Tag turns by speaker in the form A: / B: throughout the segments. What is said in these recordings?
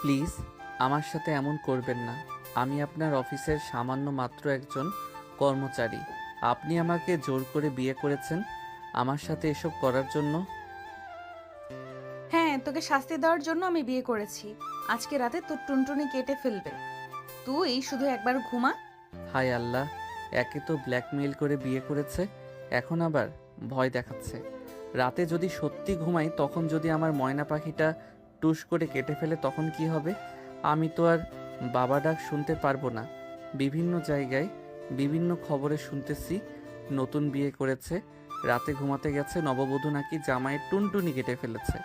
A: Please আমার সাথে এমন করবেন না। আমি আপনার অফিসের সামান্য মাত্র একজন কর্মচারী। আপনি আমাকে জোর করে বিয়ে করেছেন আমার সাথে এসব করার জন্য।
B: হ্যাঁ, তোকে শাস্তি দেওয়ার জন্য আমি বিয়ে করেছি। আজকে রাতে তোর টুনটুনি কেটে ফেলবে। তুই শুধু একবার ঘুমা।
A: হায় আল্লাহ, একে তো ব্ল্যাকমেইল করে বিয়ে করেছে, এখন আবার ভয় দেখাচ্ছে। রাতে যদি সত্যি ঘুমাই, তখন যদি আমার ময়না পাখিটা টুস করে কেটে ফেলে তখন কি হবে? আমি তো আর বাবা ডাক শুনতে পারবো না। বিভিন্ন জায়গায় বিভিন্ন খবরে শুনতেছি নতুন বিয়ে করেছে, রাতে ঘুমাতে গেছে, নববধূ নাকি জামাইয়ের টুনটুনি কেটে ফেলেছে।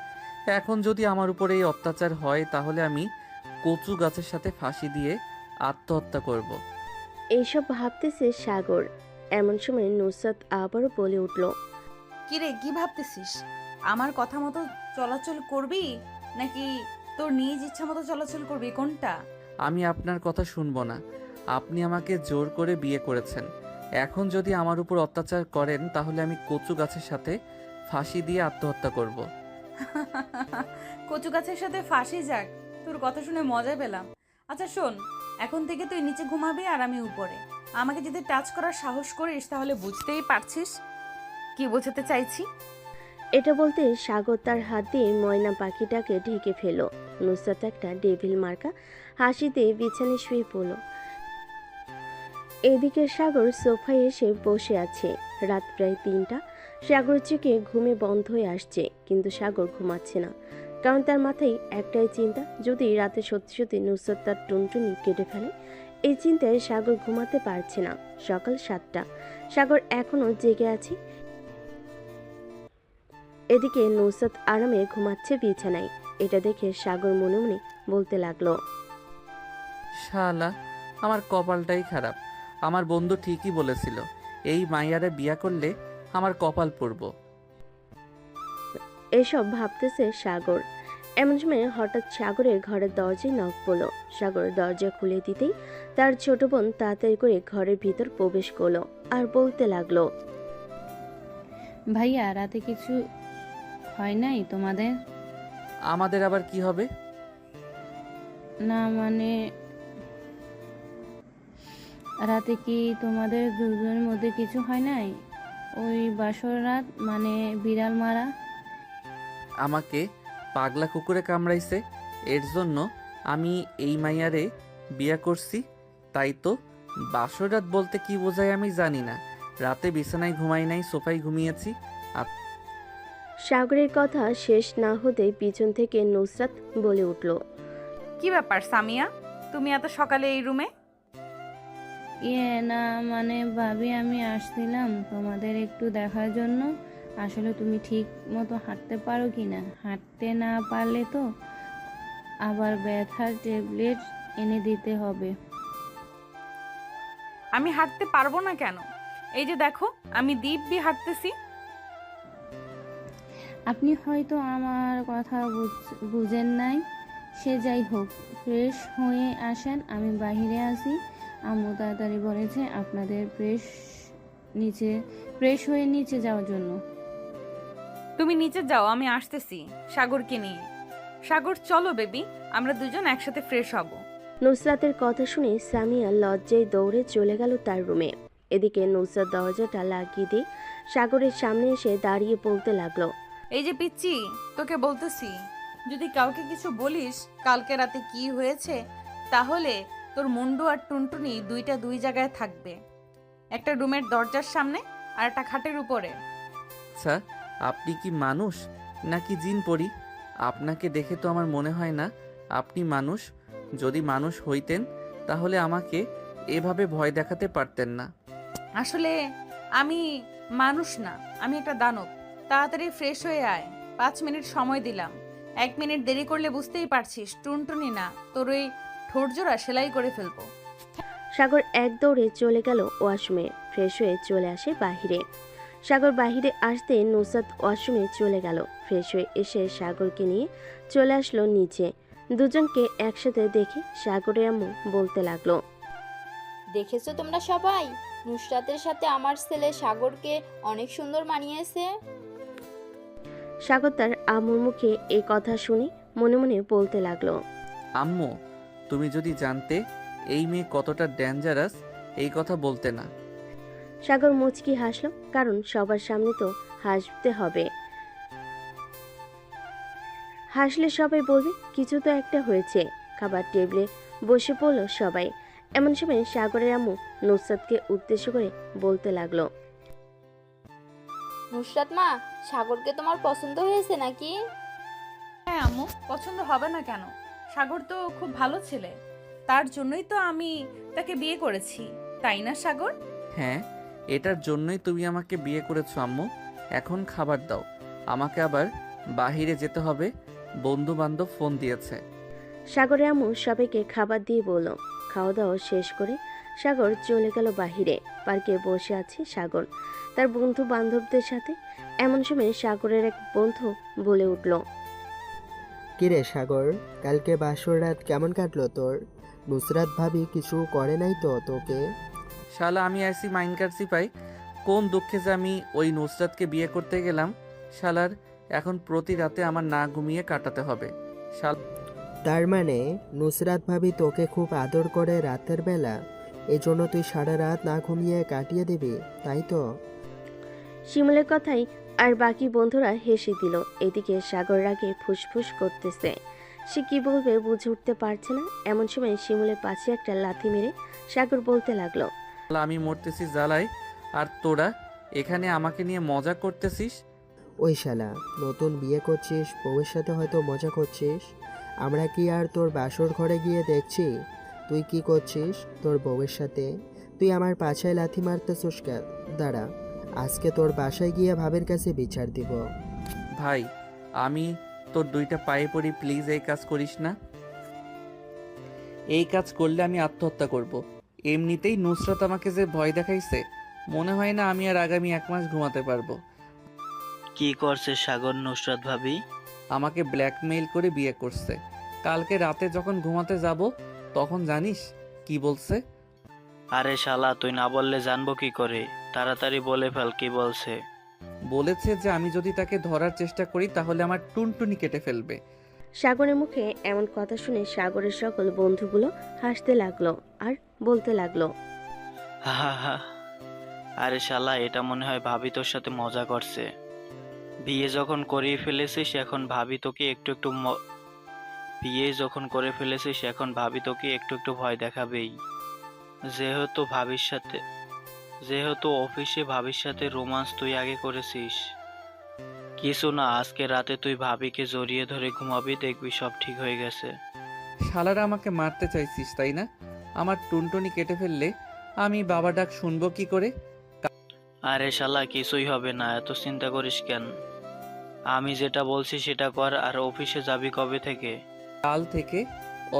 A: এখন যদি আমার উপরে এই অত্যাচার হয় তাহলে আমি কচু গাছের সাথে ফাঁসি দিয়ে আত্মহত্যা করব।
C: এইসব ভাবতেছে সাগর। এমন সময় নুসরাত আবারও বলে উঠল।
B: কিরে, কি ভাবতেছিস? আমার কথা মতো চলাচল করবি নাকি তোর নিজ ইচ্ছা মতো চলাচল করবি, কোনটা?
A: আমি আপনার কথা শুনবো না। আপনি আমাকে জোর করে বিয়ে করেছেন, এখন যদি আমার উপর অত্যাচার করেন তাহলে আমি কচু গাছের সাথে ফাঁসি দিয়ে আত্মহত্যা করব।
B: কচু গাছের সাথে ফাঁসি যাক, তোর কথা শুনে মজা পেলাম। আচ্ছা শোন, এখন থেকে তুই নিচে ঘুমাবি আর আমি উপরে। আমাকে যদি টাচ করার সাহস করিস তাহলে বুঝতেই পারছিস কি বোঝাতে চাইছি।
C: এটা বলতে সাগর তার হাত দিয়ে ময়না পাখিটাকে ঢেকে ফেলো। নুসরাত একটা ডেভিল মার্কা হাসি দিয়ে বিছানায় শুয়ে পড়ল। এদিকে সাগর সোফায় এসে বসে আছে। রাত প্রায় 3টা। সাগরের চোখে ঘুমে বন্ধ হয়ে আসছে, কিন্তু সাগর ঘুমাচ্ছে না। কারণ তার মাথায় একটাই চিন্তা, যদি রাতে সত্যি সত্যি নুসরাত তার টুনটুনি কেটে ফেলে। এই চিন্তায় সাগর ঘুমাতে পারছে না। সকাল 7টা। সাগর এখনো জেগে আছে। এদিকে নুসরাত আরামে ঘুমাচ্ছে বিছানায়। এটা দেখে সাগর মনে মনে বলতে লাগলো।
A: শালা, আমার কপালটাই খারাপ। আমার বন্ধু ঠিকই বলেছিল, এই মাইয়ারে বিয়া করলে আমার কপাল পড়ব।
C: এসব ভাবতেছে সাগর। এমন সময় হঠাৎ সাগরের ঘরের দরজায় নক পড়ল। সাগর দরজা খুলে দিতেই তার ছোট বোন তাড়াতাড়ি করে ঘরের ভিতর প্রবেশ করলো আর বলতে লাগলো।
D: ভাইয়া, রাতে কিছু হয় নাই তোমাদের?
A: আমাদের আবার কি হবে?
D: না মানে, রাতে কি তোমাদের দুজনের মধ্যে কিছু হয় নাই? ওই বাসর রাত, মানে বিড়াল মারা।
A: আমাকে পাগলা কুকুরে কামড়াইছে, এর জন্য আমি এই মাইয়ারে বিয়া করছি। তাই তো, বাসরাত বলতে কি বোঝায় আমি জানি না। রাতে বিছানায় ঘুমাই নাই, সোফায় ঘুমিয়েছি।
C: সাগরের কথা শেষ না হতেই পিছন থেকে নুসরাত বলে উঠল।
B: কি ব্যাপার সামিয়া, তুমি এত সকালে এই রুমে?
D: না মানে ভাবি, আমি আসছিলাম তোমাদের একটু দেখার জন্য। আসলে তুমি ঠিক মতো হাঁটতে পারো কি না। হাঁটতে না পারলে তো আবার ব্যথার ট্যাবলেট এনে দিতে হবে।
B: আমি হাঁটতে পারবো না কেন? এই যে দেখো, আমি দিব্যি হাঁটতেছি।
D: আপনি হয়তো আমার কথা বুঝেন নাই। সে যাই হোক, ফ্রেশ হয়ে আসেন, আমি বাইরে আসি। আম্মু তাড়াতাড়ি বলেছে আপনাদের ফ্রেশ হয়ে নিচে যাওয়ার জন্য।
B: তুমি নিচে যাও, আমি আসতেছি সাগরকে নিয়ে। সাগর চলো বেবি, আমরা দুজন একসাথে ফ্রেশ হব।
C: নুসরাতের কথা শুনে সামিয়া লজ্জায় দৌড়ে চলে গেল তার রুমে। এদিকে নুসরাত দরজাটা লাগিয়ে দিয়ে সাগরের সামনে এসে দাঁড়িয়ে বলতে লাগলো।
B: এই যে পিচ্চি, তোকে বলতেছি, যদি কাউকে কিছু বলিস কালকে রাতে কি হয়েছে, তাহলে তোর মুন্ডু আর টুনটুনি দুইটা দুই জায়গায় থাকবে। একটা রুমের দরজার সামনে আর একটা খাটের উপরে।
A: আচ্ছা, আপনি কি মানুষ নাকি জিন পরি? আপনাকে দেখে তো আমার মনে হয় না আপনি মানুষ। যদি মানুষ হইতেন তাহলে আমাকে এভাবে ভয় দেখাতে পারতেন না।
B: আসলে আমি মানুষ না, আমি একটা দানব। তাড়াতাড়ি ফ্রেশ হয়ে আয়, 5 মিনিট সময় দিলাম। 1 মিনিট দেরি করলে বুঝতেই পারছিস টুনটুনি না, তোর ওই ঠোঁটজোড়া সেলাই করে ফেলবো।
C: সাগর এক দৌড়ে চলে গেল ওয়াশরুমে। ফ্রেশ হয়ে চলে আসে বাহিরে। সাগর বাহিরে আসতে নুসরাত ওয়াশরুমে চলে গেল। ফ্রেশ হয়ে এসে সাগরকে নিয়ে চলে আসলো নিচে। দুজনকে একসাথে দেখে সাগরের আম্মু বলতে লাগলো।
E: দেখেছো তোমরা সবাই, নুসরাতের সাথে আমার ছেলে সাগরকে অনেক সুন্দর মানিয়েছে।
C: সাগর তার আম্মুর মুখে এই কথা শুনে মনে মনে বলতে লাগলো।
A: আম্মু, তুমি যদি জানতে এই মেয়ে কতটা ডেঞ্জারাস, এই কথা বলতে না।
C: সাগর মুচকি হাসল, কারণ সবার সামনে তো হাসতে হবে। হাসলে সবাই বলবে কিছু তো একটা হয়েছে। খাবার টেবিলে বসে পড়ল সবাই। এমন সময় সাগরের আম্মু নুসরাতকে উদ্দেশ্য করে বলতে লাগলো,
E: নুসরাত মা, সাগরকে তোমার পছন্দ হয়েছে নাকি?
B: হ্যাঁ আম্মু, পছন্দ হবে না কেন? সাগর তো খুব ভালো ছেলে, তার জন্যই তো আমি তাকে বিয়ে করেছি, তাই না সাগর?
A: হ্যাঁ, এটার জন্যই তুমি আমাকে বিয়ে করেছো আম্মু। এখন খাবার দাও, আমাকে আবার বাহিরে যেতে হবে, বন্ধু বান্ধব ফোন দিয়েছে।
C: সাগরের আম্মু সবাইকে খাবার দিয়ে বলল। খাওয়া দাওয়া শেষ করে সাগর চলে গেল বাহিরে। পার্কে বসে আছে সাগর তার বন্ধু বান্ধবদের সাথে। এমন সময় সাগরের এক বন্ধু বলে উঠল,
F: কিরে সাগর, কালকে বাসর রাত কেমন কাটলো তোর? নুসরাত ভাবি কিছু করে নাই তো তোকে?
A: শালা আমি আইসি মাইন কাটছি পাই, কোন দুঃখে যে আমি ওই নুসরাতকে বিয়ে করতে গেলাম। শালার এখন প্রতি রাতে আমার না ঘুমিয়ে কাটাতে হবে।
F: তার মানে নুসরাত ভাবি তোকে খুব আদর করে রাতের বেলা, এই জন্য তুই সারা রাত না ঘুমিয়ে কাটিয়ে দিবি, তাই তো?
C: শিমুলের কথাই আর বাকি বন্ধুরা হেসে দিল। এদিকে সাগর রাগে ফুসফুস করতেছে, সে কি বলবে বুঝে উঠতে পারছে না। এমন সময় শিমুলের পাশে একটা লাথি মেরে সাগর বলতে লাগলো,
A: শালা আমি মরতেছি জ্বালায়, আর তোরা এখানে আমাকে নিয়ে মজা করতেছিস।
F: ওই শালা, নতুন বিয়ে করছিস, বউয়ের সাথে হয়তো মজা করছিস। আমরা কি আর তোর বাসর ঘরে গিয়ে দেখছি তুই কি করছিস তোর বউয়ের সাথে? তুই আমার পাছায় লাথি মারতেছিস কেন? দাঁড়া, আজকে তোর বাসায় গিয়ে ভাবের কাছে বিচার দিব।
A: ভাই, আমি তোর দুইটা পায়ে পড়ি, প্লিজ এই কাজ করিস না। এই কাজ করলে আমি আত্মহত্যা করব। এমনিতেই নুসরাত আমাকে যে ভয় দেখাইছে, মনে হয় না আমি আর আগামী 1 মাস ঘুমাতে পারবো।
G: কি করছে সাগর নুসরাত ভাবি?
A: আমাকে ব্ল্যাকমেইল করে বিয়ে করছে। কালকে রাতে যখন ঘুমাতে যাব তখন জানিস কি বলছে?
G: আরে শালা, তুই না বললে জানবো কি করে? তাড়াতাড়ি বলে ফেল, কি বলছে?
A: বলেছে যে আমি যদি তাকে ধরার চেষ্টা করি তাহলে আমার টুনটুনি কেটে ফেলবে।
C: সাগরের মুখে এমন কথা শুনে সাগরের সকল বন্ধুগুলো হাসতে লাগলো আর বলতে লাগলো,
G: হা হা হা। আরে শালা, এটা মনে হয় ভাবি তোর সাথে মজা করছে। বিয়ে যখন করে ফেলেছিস এখন ভাবি তোকে একটু একটু ভয় দেখাবেই। যেহেতু অফিসে ভাবির সাথে রোমান্স তুই আগে করেছিস। কিছু না, আজকে রাতে তুই ভাবিকে জড়িয়ে ধরে ঘুমাবি, দেখবি সব ঠিক হয়ে গেছে।
A: শালারা আমাকে মারতে চাইছিস তাই না? আমার টুনটুনি কেটে ফেললে আমি বাবা ডাক শুনবো কি করে?
G: আরে শালা, কিছুই হবে না, এত চিন্তা করিস কেন? আমি যেটা বলছি সেটা কর। আর অফিসে যাবি কবে থেকে?
A: কাল থেকে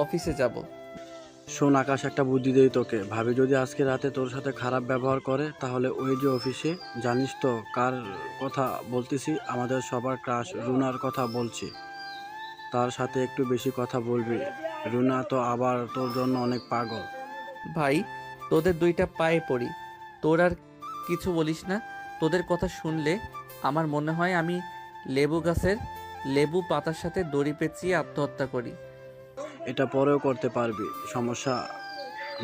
A: অফিসে যাব।
H: শোন আকাশ, একটা বুদ্ধি দেই তোকে। ভাবি যদি আজকে রাতে তোর সাথে খারাপ ব্যবহার করে তাহলে ওই যে অফিসে, জানিস তো কার কথা বলতেছি? আমাদের সবার ক্রাশ রুনার কথা বলছি। তার সাথে একটু বেশি কথা বলবি। রুনা তো আবার তোর জন্য অনেক পাগল।
A: ভাই, তোদের দুইটা পায়ে পড়ি, তোর আর কিছু বলিস না। তোদের কথা শুনলে আমার মনে হয় আমি লেবু গাছের লেবু পাতার সাথে দড়ি পেঁচিয়ে আত্মহত্যা করি।
H: এটা পরেও করতে পারবি, সমস্যা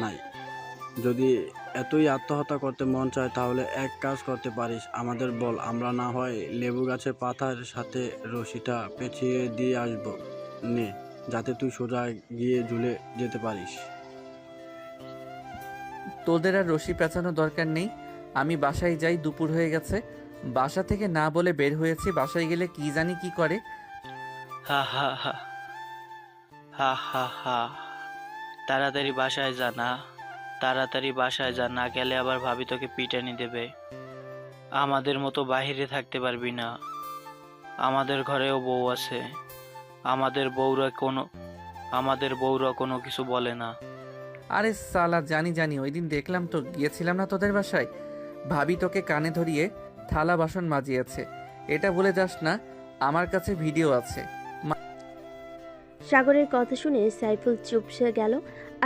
H: নাই। যদি এতই আত্মহত্যা করতে মন চায় তাহলে এক কাজ করতে পারিস, আমাদের বল, আমরা না হয় লেবু গাছের পাতার সাথে রশিটা পেঁচিয়ে দিয়ে আসবো নে, যাতে তুই সোজা গিয়ে ঝুলে যেতে পারিস।
A: তোদের আর রশি পেঁচানো দরকার নেই, আমি বাসায় যাই, দুপুর হয়ে গেছে। বাসা থেকে না বলে বের হয়েছি, বাসায় গেলে কি জানি কি করে।
G: হা হা হা হা হা হা। তাড়াতাড়ি বাসায় যা, না গেলে আবার ভাবি তোকে পিটানি দেবে। আমাদের মতো বাহিরে থাকতে পারবি না। আমাদের ঘরেও বউ আছে। আমাদের বউরা কোনো কিছু বলে না।
A: আরে সালা, জানি ওই দিন দেখলাম তো, গিয়েছিলাম না তোদের বাসায়, ভাবি তোকে কানে ধরিয়ে থালা বাসন মাজিয়েছে। এটা বলে যাস না, আমার কাছে ভিডিও আছে।
C: সাগরের কথা শুনে সাইফুল চুপসে গেল,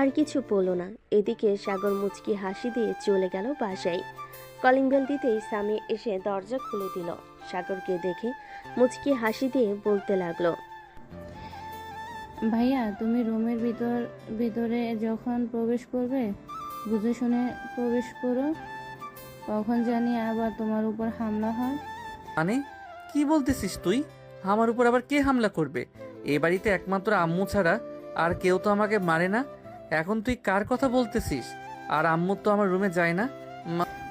C: আর কিছু বলল না। এদিকে সাগর মুচকি হাসি দিয়ে চলে গেল বাসায়। কলিং বেল দিতেই স্বামী এসে দরজা খুলে দিল। সাগরকে দেখে মুচকি হাসি দিয়ে বলতে লাগলো,
D: ভাইয়া তুমি রুমের ভিতরে যখন প্রবেশ করবে বুঝে শুনে প্রবেশ করো, কখন জানি আবার তোমার উপর হামলা হয়।
A: মানে কি বলতেছিস তুই? আমার উপর আবার কে হামলা করবে? এ বাড়িতে একমাত্র আম্মু ছাড়া আর কেউ তো আমাকে মারে না। এখন তুই কার কথা বলতেছিস? আর আম্মু তো আমার রুমে যায় না।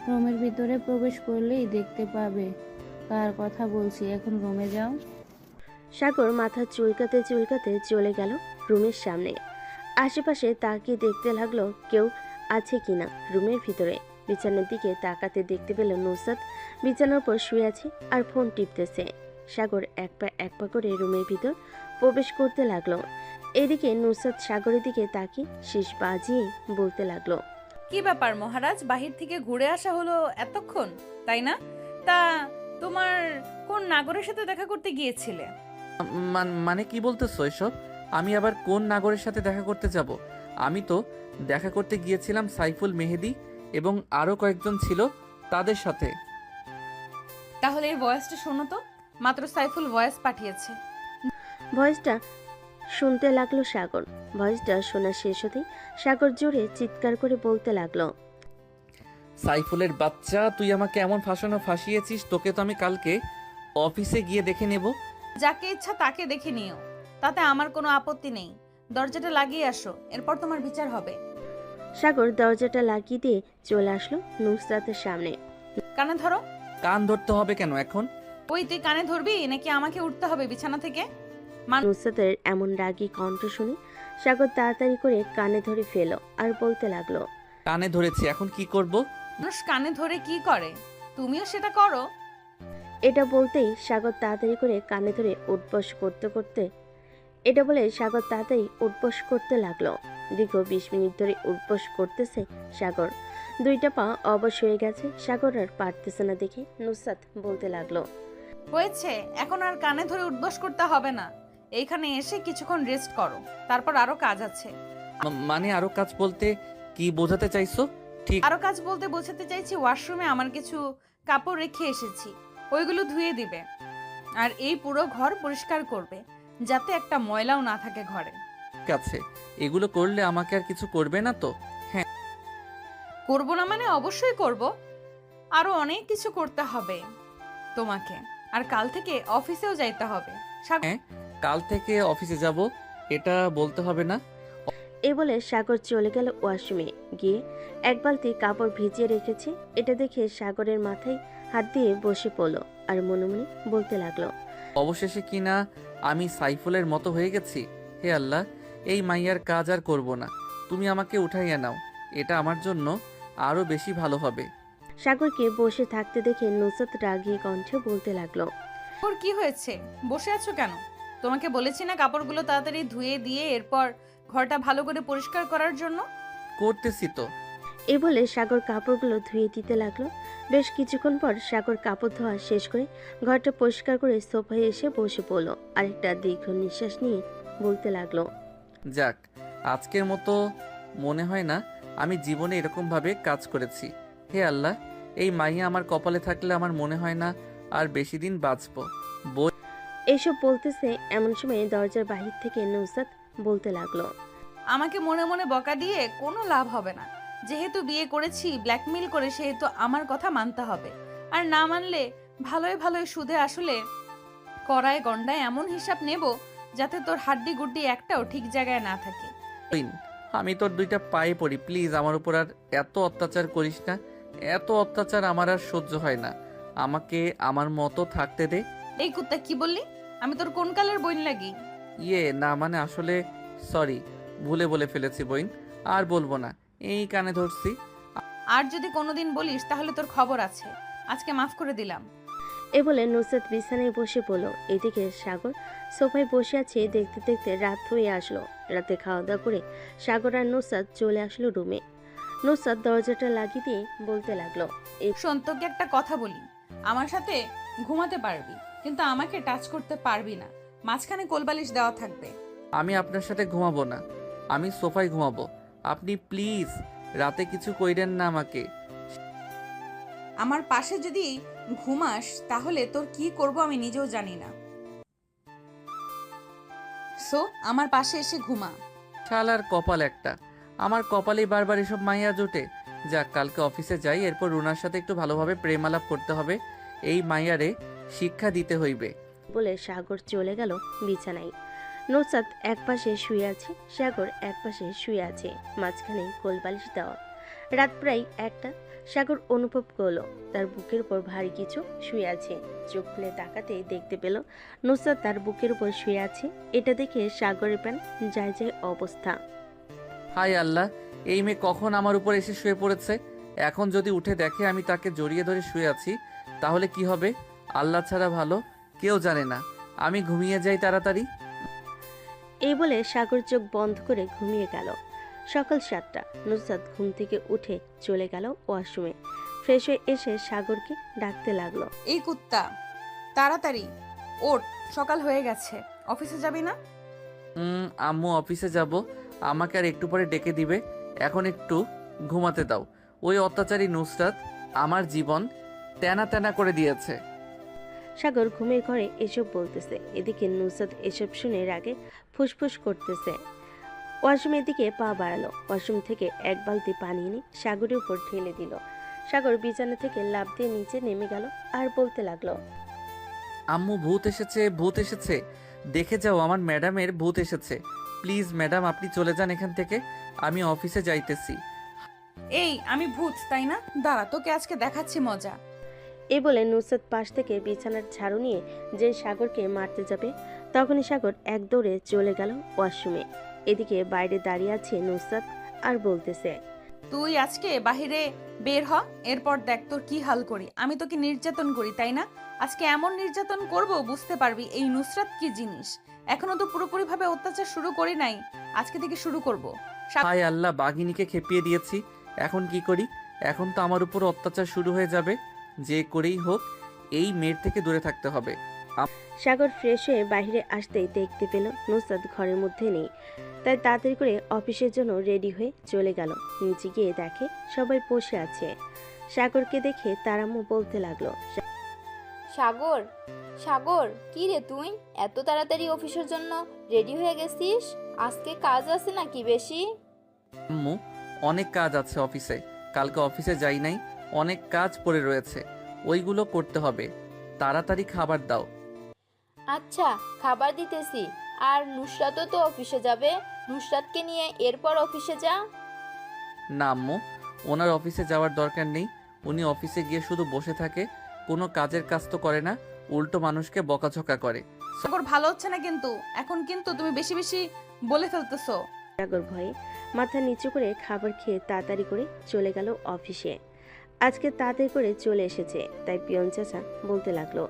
D: রুমের ভিতরে প্রবেশ করলেই দেখতে পাবে কার কথা বলছি। এখন রুমে যাও।
C: সাগর মাথা চুলকাতে চুলকাতে চলে গেল রুমের সামনে। আশেপাশে তাকিয়ে দেখতে লাগলো কেউ আছে কিনা রুমের ভিতরে। বিছানার দিকে তাকাতে দেখতে পেল নুসরাত বিছানার উপর শুয়ে আছে আর ফোন টিপতেছে। সাগর এক পা করে রুমের ভিতর প্রবেশ করতে লাগলো। এদিকে নুসরাত সাগরের দিকে তাকিয়ে শীষ বাজিয়ে বলতে লাগলো,
B: কি ব্যাপার মহারাজ, বাহির থেকে ঘুরে আসা হলো এতক্ষণ, তাই না? তা তোমার কোন নাগরের সাথে দেখা করতে গিয়েছিলে?
A: মানে কি বলতেছো এসব? আমি আবার কোন নাগরের সাথে দেখা করতে যাব? আমি তো দেখা করতে গিয়েছিলাম সাইফুল, মেহেদি এবং আরো কয়েকজন ছিল তাদের সাথে।
B: তাহলে এই ভয়েসটা শোনো তো, মাত্র সাইফুল ভয়েস পাঠিয়েছে।
C: ভয়েসটা শুনতে লাগলো সাগর। ভয়েসটা শোনা শেষ হতেই সাগর জোরে চিৎকার করে বলতে লাগলো,
A: সাইফুলের বাচ্চা, তুই আমাকে এমন ফাঁসিয়েছিস, তোকে তো আমি কালকে অফিসে গিয়ে দেখে নেব।
B: যাকে ইচ্ছা তাকে দেখে নিও, তাতে আমার কোনো আপত্তি নেই। দরজাটা লাগিয়ে আসো, এরপর তোমার বিচার হবে।
C: সাগর দরজাটা লাগিয়ে দিয়ে চলে আসলো নুসরাতের সামনে।
B: কানে ধরো।
A: কান ধরতে হবে কেন এখন?
B: ওই তুই কানে ধরবি নাকি আমাকে উঠতে হবে বিছানা থেকে?
C: নুসরাতের এমন রাগী কণ্ঠ শুনে সাগর তাড়াতাড়ি করে কানে ধরে ফেলো আর বলতে লাগলো,
A: কানে ধরেছি, এখন কি করব?
B: মানুষ কানে ধরে কি করে, তুমিও সেটা করো।
C: এটা বলতেই সাগর তাড়াতাড়ি করে কানে ধরে উঠবস করতে লাগলো। দীর্ঘ 20 মিনিট ধরে উঠবস করতেছে সাগর। দুইটা পা অবশ হয়ে গেছে, সাগর আর পারতেছে না দেখে নুসরাত বলতে লাগলো,
B: হয়েছে, এখন আর কানে ধরে উঠবস করতে হবে না। এইখানে এসে কিছুক্ষণ রেস্ট করো, তারপর আরো কাজ আছে।
A: মানে আরো কাজ বলতে কি বোঝাতে চাইছো? ঠিক
B: আরো কাজ বলতে বোঝাতে চাইছি, ওয়াশরুমে আমার কিছু কাপড় রেখে এসেছি, ওইগুলো ধুয়ে দিবে। আর এই পুরো ঘর পরিষ্কার করবে, যাতে একটা ময়লাও না থাকে ঘরে।
A: আছে, এগুলো করলে আমাকে আর কিছু করবে না তো?
B: করবো না মানে অবশ্যই করব। আরো অনেক কিছু করতে হবে তোমাকে, আর কাল থেকে অফিসেও যাইতে হবে।
A: হ্যাঁ, কাল থেকে অফিসে যাব, এটা বলতে হবে না।
C: এই বলে সাগর চলে গেল ওয়াশরুমে। গিয়ে এক বালতি কাপড় ভিজিয়ে রেখেছে। এটা দেখে সাগরের মাথায় হাত দিয়ে বসে পড়লো আর মনে মনে বলতে লাগলো,
A: অবশেষে কি না আমি সাইফুলের মতো হয়ে গেছি। হে আল্লাহ, এই মাইয়ার কাজ আর করব না, তুমি আমাকে উঠাইয়া নাও, এটা আমার জন্য আরো বেশি ভালো হবে।
C: সাগরকে বসে থাকতে দেখে নুসরাত রাগী কণ্ঠে বলতে লাগলো,
B: ওর কি হয়েছে, বসে আছো কেন? তোমাকে বলেছি না কাপড়গুলো তাড়াতাড়ি ধুয়ে দিয়ে এরপর ঘরটা ভালো করে পরিষ্কার করার জন্য?
A: করতেছি তো।
C: এই বলে সাগর কাপড়গুলো ধুয়ে দিতে লাগলো। বেশ কিছুক্ষণ পর সাগর কাপড় ধোয়া শেষ করে ঘরটা পরিষ্কার করে সোফায় এসে বসে পড়লো আর একটা দীর্ঘ নিঃশ্বাস নিয়ে বলতে লাগলো,
A: যাক, আজকের মতো মনে হয় না আমি জীবনে এরকম ভাবে কাজ করেছি। হে আল্লাহ, এই মাইয়া আমার কপালে থাকলে আমার মনে হয় না আর বেশি দিন বাঁচবো।
C: এইসব বলতেছে এমন সময় দরজার বাহির থেকে নুসরাত বলতে লাগলো,
B: আমাকে মনে মনে বকা দিয়ে কোনো লাভ হবে না। যেহেতু বিয়ে করেছি ব্ল্যাকমেইল করে, সেহেতু আমার কথা মানতে হবে। আর না মানলে ভালোই ভালোই সুদে আসলে কড়ায় গন্ডায় এমন হিসাব নেব যাতে তোর হাড্ডি গুড্ডি একটাও ঠিক জায়গায় না থাকে।
A: আমি তোর দুইটা পায়ে পড়ি, প্লিজ আমার উপর আর এত অত্যাচার করিস না। এত অত্যাচার আমার আর সহ্য হয় না, আমাকে আমার মতো থাকতে দে।
B: এই কুত্তা, কি বললি? আমি তোর কোন কালের বইন লাগি?
A: না মানে আসলে সরি, ভুলে বলে ফেলেছি বইন, আর বলবো না, এই কানে ধরছি।
B: আর যদি কোনোদিন বলিস তাহলে তোর খবর আছে। আজকে মাফ করে দিলাম।
C: এ বলে নুসরাত বিছানায় বসে পড়লো। এদিকে সাগর সোফায় বসে আছে। দেখতে দেখতে রাত হয়ে আসলো। রাতে খাওয়া দাওয়া করে সাগর আর নুসরাত চলে আসলো রুমে। নুসরাত দরজাটা লাগিয়ে দিয়ে বলতে লাগলো,
B: শোন, তোকে একটা কথা বলি, আমার সাথে ঘুমাতে পারবি, কিন্তু আমাকে টাচ করতে পারবি না। মাঝখানে কোলবালিশ দেওয়া থাকবে।
A: আমি আপনার সাথে ঘুমাবো না, আমি সোফায় ঘুমাবো। আপনি প্লিজ রাতে কিছু কইরেন না আমাকে।
B: আমার পাশে যদি ঘুমাস তাহলে তোর কি করব আমি নিজেও জানি না। সো আমার পাশে এসে ঘুমা।
A: শালার কপাল একটা, আমার কপালেই বারবার এসব মাইয়া জোটে। যাক, কালকে অফিসে যাই, এরপর রুনার সাথে একটু ভালোভাবে প্রেম আলাপ করতে হবে। এই মাইয়ারে শিক্ষা দিতে হইবে।
C: বলে সাগর চলে গেল বিছানায়। নুসরাত একপাশে শুয়ে আছে, সাগর একপাশে শুয়ে আছে, মাঝখানে কোলবালিশ দেওয়া। রাত প্রায় 1টা। সাগর অনুভব করলো তার বুকের উপর ভারী কিছু শুয়ে আছে। চোখ খুলে তাকাতে দেখতে পেল নুসরাত তার বুকের উপর শুয়ে আছে। এটা দেখে সাগরের প্যান যায় যায় অবস্থা।
A: হায় আল্লাহ, এই মেয়ে কখন আমার উপর এসে শুয়ে পড়েছে। এখন যদি উঠে দেখে আমি তাকে জড়িয়ে ধরে শুয়ে আছি, তাহলে কি হবে? আল্লাহ ছাড়া ভালো কেউ জানে না। আমি ঘুমিয়ে যাই তাড়াতাড়ি।
C: এই বলে সাগর চোখ বন্ধ করে ঘুমিয়ে গেল। সকাল 7টা। নুসরাত ঘুম থেকে উঠে চলে গেল ওয়াশরুমে। ফ্রেশ হয়ে এসে সাগরকে ডাকতে লাগলো।
B: এই কুত্তা, তাড়াতাড়ি ওঠ, সকাল হয়ে গেছে, অফিসে যাবি না?
A: আম্মু অফিসে যাব, আমাকে আর একটু পরে ডেকে দিবে। এখন একটু ঘুমাতে দাও। ওই অত্যাচারী নুসরাত আমার জীবন তেনা তেনা করে দিয়েছে।
C: সাগর ঘুমের ঘরে এসব বলতেছে, এদিকে নুসরাত এসব শুনে রাগে ফুসফুস করতেছে। ওয়াশরুমের দিকে পা বাড়ালো। ওয়াশরুম থেকে এক বালতি পানি এনে সাগরের উপর ঢেলে দিল। সাগর বিছানা থেকে লাফ দিয়ে নিচে নেমে গেল আর বলতে লাগলো।
A: আম্মু ভূত এসেছে, ভূত এসেছে, দেখে যাও আমার ম্যাডামের ভূত এসেছে। প্লিজ ম্যাডাম আপনি চলে যান এখান থেকে, আমি অফিসে যাইতেছি।
B: এই আমি ভূত তাই না? দাঁড়া, তোকে আজকে দেখাচ্ছি মজা।
C: এই বলে নুসরাত পাশ থেকে বিছানার ঝাড়ু নিয়ে যে সাগরকে মারতে যাবে, তখনই সাগর এক দৌড়ে চলে গেল ওয়াশরুমে। এদিকে বাইরে দাঁড়িয়ে আছে নুসরাত আর বলতেছে।
B: তুই আজকে বাহিরে বের হ, এরপর দেখ তোর কি হাল করি। আমি তোকে নির্যাতন করি তাই না? আজকে এমন নির্যাতন করব বুঝতে পারবি এই নুসরাত কি জিনিস। এখনো তো পুরোপুরিভাবে অত্যাচার শুরু করি নাই, আজকে থেকে শুরু করব।
A: হায় আল্লাহ, বাঘিনীকে খেপিয়ে দিয়েছি, এখন কি করি? এখন তো আমার উপর অত্যাচার শুরু হয়ে যাবে। যে করেই হোক এই মেয়ের থেকে দূরে থাকতে হবে।
C: সাগর ফ্রেশ হয়ে বাইরে আসতেই দেখতে পেল নুসরাত ঘরের মধ্যে নেই। তাই তাড়াতাড়ি করে অফিসের জন্য রেডি হয়ে চলে গেল। নিচে গিয়ে দেখে সবাই বসে আছে। সাগরকে দেখে তার আম্মু বলতে লাগলো।
E: সাগর, সাগর, কি রে তুই এত তাড়াতাড়ি অফিসের জন্য রেডি হয়ে গেছিস? আজকে কাজ আছে নাকি বেশি?
A: আম্মু অনেক কাজ আছে অফিসে, কালকে অফিসে যাই নাই, অনেক কাজ পড়ে রয়েছে, ওইগুলো করতে হবে। তাড়াতাড়ি খাবার দাও।
E: আচ্ছা, খাবার দিতেছি। আর নুসরাতও তো অফিসে যাবে, নুসরাতকে নিয়ে এরপর অফিসে যা।
A: না আম্মু, ওনার অফিসে যাওয়ার দরকার নেই। উনি অফিসে গিয়ে শুধু বসে থাকে, কোনো কাজের কাজ তো করে না, উল্টো মানুষকে বকাঝকা করে।
B: সাগর ভালো হচ্ছে না কিন্তু, এখন কিন্তু তুমি বেশি বেশি বলে ফেলতেছো।
C: সাগর ভয়ে মাথা নিচু করে খাবার খেয়ে তাড়াতাড়ি করে চলে গেল অফিসে। আজকে তাড়াতাড়ি করে চলে এসেছে, তাই পিয়ন চাচা বলতে লাগলো।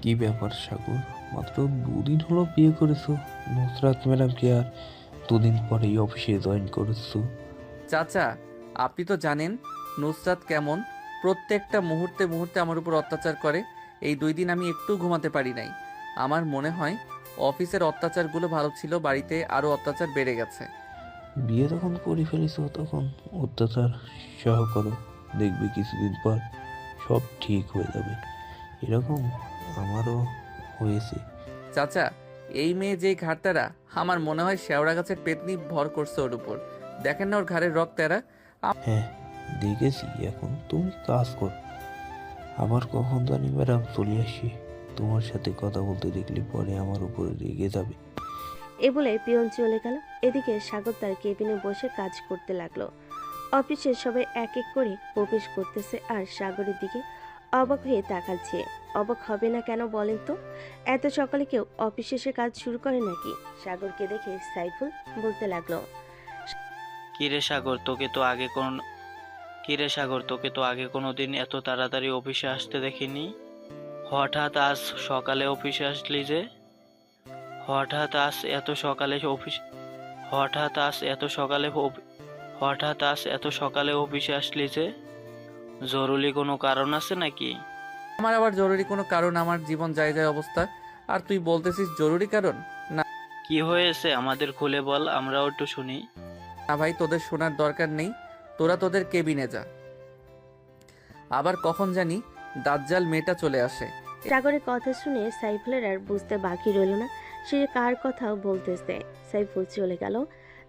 I: কি ব্যাপার সাগর, মাত্র 2 দিন হলো বিয়ে করেছো, নুসরাত ম্যাডামকে আর 2 দিন পরেই অফিসে জয়েন করেছো।
A: চাচা, আপনি তো জানেন নুসরাত কেমন, প্রত্যেকটা মুহূর্তে মুহূর্তে আমার উপর অত্যাচার করে। এই 2 দিন আমি একটু ঘুমাতে পারি নাই। আমার মনে হয় অফিসের অত্যাচারগুলো ভালো ছিল, বাড়িতে আরও অত্যাচার বেড়ে গেছে।
I: বিয়ে যখন করে ফেলেছো তখন অত্যাচার সহ করো, দেখবে কিছুদিন পর সব ঠিক হয়ে যাবে। এরকম আমারও হয়েছে।
A: চাচা, এই মেয়ে যেই ঘাড়তারা, আমার মনে হয় শেওড়া গাছের পেতনি ভর করছে ওর উপর। দেখেন না ওর ঘাড়ের রক্ত এরা।
I: হ্যাঁ দেখেছি, এখন তুমি কাজ করো, আবার কখন জানি ম্যাডাম চলে আসি, তোমার সাথে কথা বলতে দেখলে পরে আমার উপরে রেগে যাবে।
C: এ বলে পিয়ন চলে গেল। এদিকে সাগর তার কেবিনে বসে কাজ করতে লাগলো। অফিসে সবাই এক এক করে প্রবেশ করতেছে আর সাগরের দিকে অবাক হয়ে তাকাচ্ছে। অবাক হবে না কেন বলেন তো? এত সকালে কেউ অফিস এসে কাজ শুরু করে নাকি? সাগরকে দেখে সাইফুল বলতে লাগলো।
G: কিরে সাগর, তোকে তো আগে কোনোদিন এত তাড়াতাড়ি অফিসে আসতে দেখিনি। হঠাৎ আজ সকালে অফিসে আসলি যে? হঠাৎ আজ এত সকালে অফিসে আসলি যে? জরুরি কোনো কারণ আছে নাকি?
A: আমার আবার জরুরি কোনো কারণ? আমার জীবন যায় যায় অবস্থা, আর তুই বলতেছিস জরুরি কারণ? না
G: কি হয়েছে আমাদের খুলে বল, আমরাও একটু শুনি।
A: না ভাই, তোদের শোনার দরকার নেই, তোরা তোদের কেবিনে যা। আবার কখন জানি দাজ্জাল মেয়েটা চলে আসে,
C: সাগরের কথা শুনে সাইফুলের আর বুঝতে বাকি রইল না সে কার কথা বলতেছে। সাইফুল চলে গেল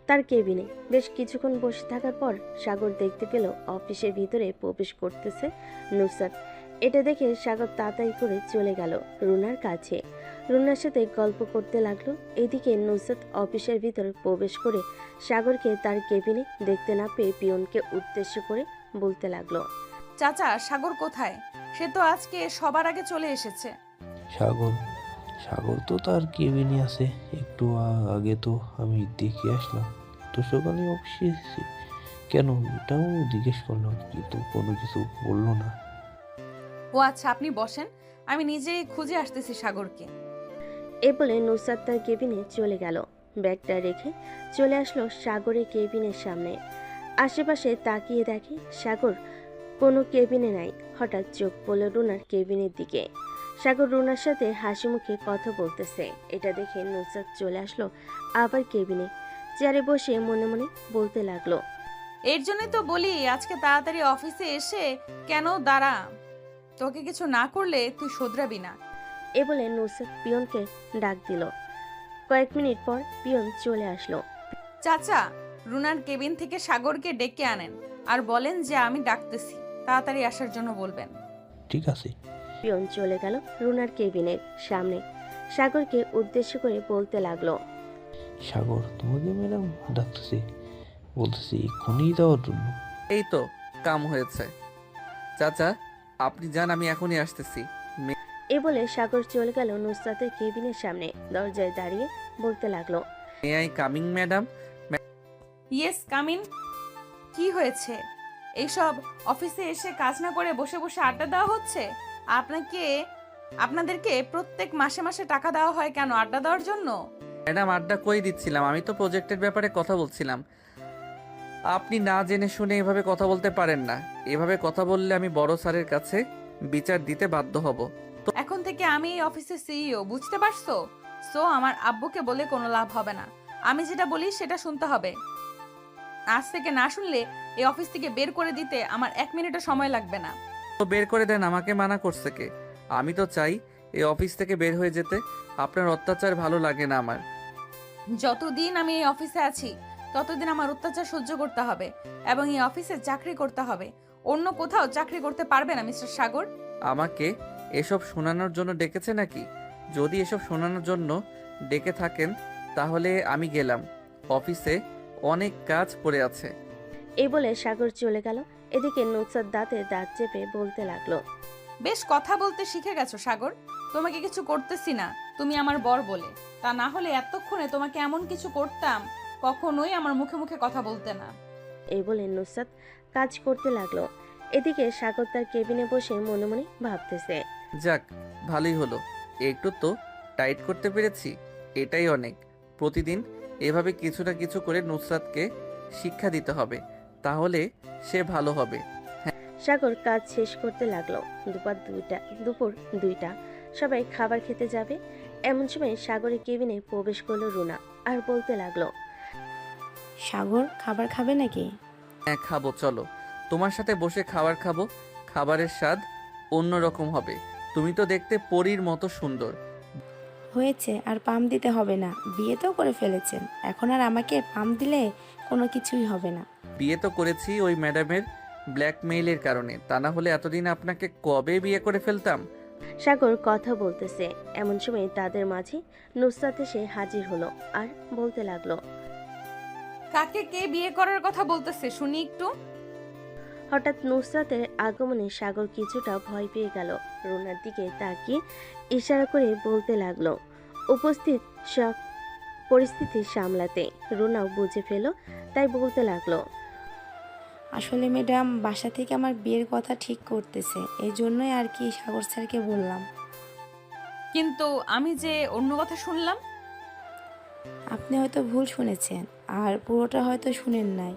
C: তার কেবিনে। বেশ কিছুক্ষণ বসে থাকার পর সাগর দেখতে পেল অফিসের ভিতরে প্রবেশ করতেছে নুসরাত। এটা দেখে সাগর তাড়াতাড়ি করে চলে গেল রুনার কাছে। রুনার সাথে গল্প করতে লাগলো। এদিকে নুসরাত অফিসের ভিতরে প্রবেশ করে সাগরকে তার কেবিনে দেখতে না পেয়ে পিয়নকে উদ্দেশ্য করে বলতে লাগলো,
B: চাচা, সাগর কোথায়? সে তো আজকে সবার আগে চলে এসেছে।
I: সাগর সাগর তো তার কেবিনে আছে, একটু আগে তো আমি দেখে আসলাম। তো সকালে অফিসে এসেছি কেন এটাও জিজ্ঞেস করলাম, কিন্তু কোনো কিছু বললো না।
B: ও আচ্ছা, আপনি বসেন, আমি নিজেই খুঁজে আসতেছি সাগরকে।
C: এ বলে নুসরাত তার কেবিনে চলে গেল। ব্যাগটা রেখে চলে আসলো সাগরের কেবিনের সামনে। আশেপাশে তাকিয়ে দেখে সাগর কোনো কেবিনে নাই। হঠাৎ চোখ পড়ল রুনার কেবিনের দিকে। সাগর রুনার সাথে হাসি মুখে কথা বলতেছে। এটা দেখে নুসরাত চলে আসলো আবার কেবিনে। চেয়ারে বসে মনে মনে বলতে লাগলো,
B: এর জন্যই তো বলি আজকে তাড়াতাড়ি অফিসে এসে কেন দাঁড়া, তোকে কিছু না করলে তুই শোধরাবি না।
C: এ বলে নুসরাত পিয়নকে ডাক দিল। কয়েক মিনিট পর পিয়ন চলে আসলো।
B: চাচা, রুনার কেবিন থেকে সাগরকে ডেকে আনেন আর বলেন যে আমি ডাকতেছি, তাড়াতাড়ি আসার জন্য বলবেন।
I: ঠিক আছে।
C: পিয়ন চলে গেল রুনার কেবিনের সামনে। সাগরকে উদ্দেশ্য করে বলতে লাগলো,
I: সাগর তোমাকে ম্যাডাম ডাকতেছি, বলতেছি এক্ষুনি যাওয়ার জন্য।
A: এই তো কাম হয়েছে। চাচা আপনি যান, আমি এখনই আসতেছি।
C: এ বলে সাগর চলে গেল নুসরাতের কেবিনের সামনে। দরজায় দাঁড়িয়ে বলতে লাগলো,
A: may I coming madam?
B: Yes, come in. কি হয়েছে? এইসব অফিসে এসে কাজ না করে বসে বসে আড্ডা দেওয়া হচ্ছে? আপনাদেরকে প্রত্যেক মাসে মাসে টাকা দেওয়া হয় কেন? আড্ডা দেওয়ার জন্য?
A: ম্যাডাম আড্ডা কই দিচ্ছিলাম, আমি তো প্রজেক্টের ব্যাপারে কথা বলছিলাম। আপনি না জেনে শুনে এভাবে কথা বলতে পারেন না। এভাবে কথা বললে আমি বড় স্যারের কাছে বিচার দিতে বাধ্য হব।
B: এখন থেকে আমি এই অফিসের সিইও, বুঝতে পারছো? সো আমার আব্বুকে বলে কোনো লাভ হবে না। আমি যেটা বলি সেটা শুনতে হবে। আজ থেকে না শুনলে এই অফিস থেকে বের করে দিতে আমার 1 মিনিটও সময় লাগবে না।
A: তো বের করে দেন, আমাকে মানা করছে কে? আমি তো চাই এই অফিস থেকে বের হয়ে যেতে। আপনার অত্যাচার ভালো লাগে না আমার।
B: যতদিন আমি এই অফিসে আছি ততদিন আমার অত্যাচার সহ্য করতে হবে এবং এই অফিসে চাকরি করতে হবে। অন্য কোথাও চাকরি করতে পারবে না মিস্টার সাগর।
A: আমাকে এসব শোনানোর জন্য ডেকেছে নাকি? যদি এসব শোনানোর জন্য ডেকে থাকেন তাহলে আমি গেলাম। অফিসে অনেক কাজ পড়ে আছে।
C: এই বলে সাগর চলে গেল। এদিকে নুসরাত দাঁতে দাঁত চেপে বলতে লাগলো,
B: বেশ কথা বলতে শিখে গেছো সাগর। তোমাকে কিছু করতেছি না, তুমি আমার বর বলে। তা না হলে এতক্ষণে তোমাকে এমন কিছু করতাম, কখনোই আমার মুখে মুখে কথা বলতে না।
C: এই বলে নুসরাত কাজ করতে লাগলো। এদিকে সাগর তার কেবিনে বসে মনে মনে ভাবতেছে,
A: যাক ভালোই হলো, একটু তো টাইট করতে পেরেছি, এটাই অনেক। প্রতিদিন এভাবে কিছু না কিছু করে নুসরাতকে শিক্ষা দিতে হবে, তাহলে সে ভালো হবে।
C: সাগর কাজ শেষ করতে লাগলো। দুপুর 2টা। সবাই খাবার খেতে যাবে। এমন সময় সাগরের কেবিনে প্রবেশ করলো রুনা আর বলতে লাগলো,
D: সাগর খাবার খাবে নাকি?
A: হ্যাঁ খাবো, চলো তোমার সাথে বসে খাবার খাবো। খাবারের স্বাদ অন্যরকম হবে। তুমি তো দেখতে পরীর মতো সুন্দর।
J: হয়েছে, আর পাম দিতে হবে না, বিয়ে তো করে ফেলেছেন, এখন আর আমাকে পাম দিলে কোনো কিছুই হবে না।
A: বিয়ে তো করেছি ওই ম্যাডামের ব্ল্যাকমেইলের কারণে, তা না হলে এতদিন আপনাকে কবে বিয়ে করে ফেলতাম।
C: সাগর কথা বলতেছে। এমন সময় তাদের মাঝে নুসরাত এসে হাজির হলো আর বলতে লাগলো,
B: কাকে কে বিয়ে করার কথা বলতেছে শুনি একটু।
C: হঠাৎ নুসরাতের আগমনে সাগর কিছুটা ভয় পেয়ে গেল। রুনার দিকে তাকিয়ে ইশারা করে বলতে লাগলো। উপস্থিত সব পরিস্থিতি সামলাতে রুনাও বুঝে ফেল, তাই বলতে লাগলো,
J: আসলে ম্যাডাম বাসা থেকে আমার বিয়ের কথা ঠিক করতেছে, এই জন্যই আর কি সাগর স্যারকে বললাম।
B: কিন্তু আমি যে অন্য কথা শুনলাম।
J: আপনি হয়তো ভুল শুনেছেন আর পুরোটা হয়তো শুনেন নাই,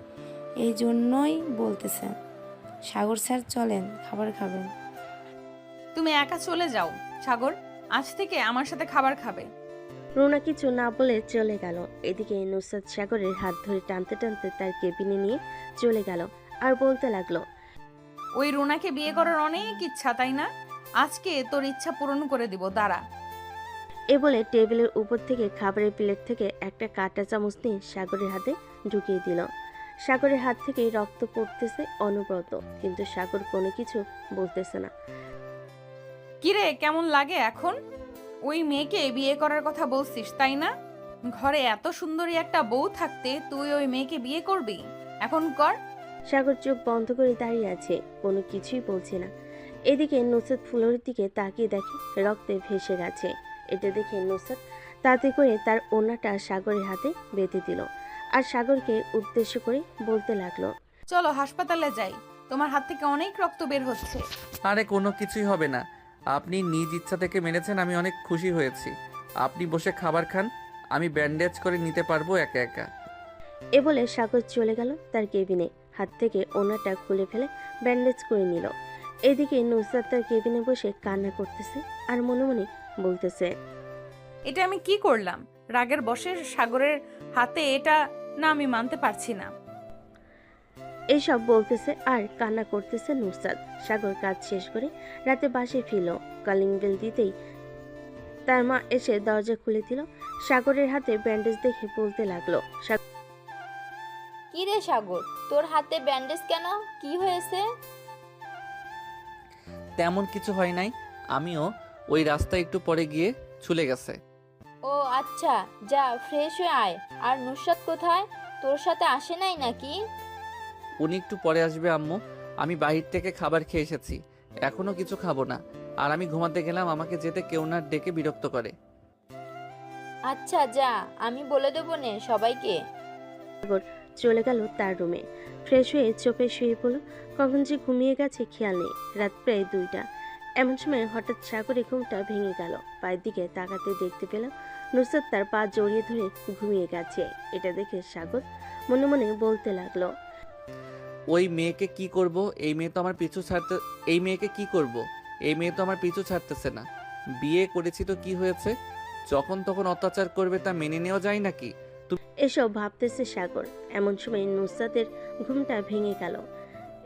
J: এই জন্যই বলতেছেন। সাগর স্যার চলেন খাবার খাবেন।
B: তুমি একা চলে যাও সাগর, আজ থেকে আমার সাথে খাবার খাবে।
C: রুনা কিছু না বলে চলে গেল। এদিকে নুসরাত সাগরের হাত ধরে টানতে টানতে তার কেবিনে নিয়ে চলে গেল আর বলতে লাগলো,
B: ওই রুনাকে বিয়ে করার অনেক ইচ্ছা, তাই না? আজকে তোর ইচ্ছা পূরণ করে দিব, দাঁড়া।
C: এ বলে টেবিলের উপর থেকে খাবারের প্লেট থেকে একটা কাঁটা চামচ নিয়ে সাগরের হাতে ঢুকিয়ে দিল। সাগরের হাত থেকে রক্ত পড়তেছে অনবরত, কিন্তু সাগর কোনো কিছু বলতেছে না।
B: কিরে, কেমন লাগে এখন? ওই মেয়েকে বিয়ে করার কথা বলছিস তাই না? ঘরে এত সুন্দরী একটা বউ থাকতে তুই ওই মেয়েকে বিয়ে করবি? এখন কর।
C: সাগর চোখ বন্ধ করে দাঁড়িয়ে আছে, কোনো কিছুই বলছে না। এদিকে নুসরাত ফুলের দিকে তাকিয়ে দেখে রক্তে ভেসে গেছে। এটা দেখে নুসরাত তাতে করে তার ওড়নাটা সাগরের হাতে বেঁধে দিল, আর সাগরকে উদ্দেশ্য করে বলতে লাগলো,
B: চলো হাসপাতালে যাই, তোমার হাত থেকে অনেক রক্ত বের হচ্ছে।
A: আরে কোনো কিছুই হবে না, আপনি নিজ ইচ্ছা থেকে মেরেছেন, আমি অনেক খুশি হয়েছি। আপনি বসে খাবার খান, আমি ব্যান্ডেজ করে নিতে পারবো একা একা।
C: এ বলে সাগর চলে গেল তার কেবিনে, হাত থেকে ওড়নাটা খুলে ফেলে ব্যান্ডেজ করে নিল। এদিকে নুসরাত তার কেবিনে বসে কান্না করতেছে আর মনে মনে বলতেছে,
B: এটা আমি কি করলাম? রাগের বশে সাগরের হাতে এটা না, আমি মানতে পারছি না।
C: এইসব বলতেছে আর কান্না করতেছে নুসরাত। সাগর কাজ শেষ করে রাতে বাসে ফিরল। কলিং বেল দিতেই তার মা এসে দরজা খুলে দিল। সাগরের হাতে ব্যান্ডেজ দেখে বলতে লাগলো,
E: কি রে সাগর, তোর হাতে ব্যান্ডেজ কেন? কি হয়েছে?
A: তেমন কিছু হয় নাই, আমিও ওই রাস্তায় একটু পরে গিয়ে ছুলে গেছে।
E: ও আচ্ছা, যা ফ্রেশ হয়ে আয়। আর নুসরাত কোথায়? তোর সাথে আসে নাই নাকি?
A: উনি একটু পরে আসবে আম্মু, আমি বাহির থেকে খাবার খেয়ে এসেছি, এখনো কিছু খাবো না। আর আমি ঘুমাতে গেলাম, আমাকে যেতে কেউ না ডেকে বিরক্ত করে।
E: আচ্ছা যা, আমি বলে দেবো নে সবাইকে।
C: চলে গেল তার রুমে। ফ্রেশ হয়ে চোপে শুয়ে পড়ল। কখন যে ঘুমিয়ে গেছে খেয়াল নেই। রাত প্রায় 2টা। এমন সময় হঠাৎ সাগরের ঘুমটা ভেঙে গেল। পায়ের দিকে তাকাতে দেখতে পেলাম নুসরাত তার পা জড়িয়ে ধরে ঘুমিয়ে গেছে। এটা দেখে সাগর মনে মনে বলতে লাগলো,
A: ওই মেয়েকে কি করব? এই মেয়ে তো আমার পিছু ছাড়তে এই মেয়েকে কি করব? এই মেয়ে তো আমার পিছু ছাড়তেছে না। বিয়ে করেছি তো কি হয়েছে? যখন তখন অত্যাচার করবে, তা মেনে নেওয়া যায় নাকি?
C: এসব ভাবতেছে সাগর। এমন সময় নুসরাতের ঘুমটা ভেঙে গেল।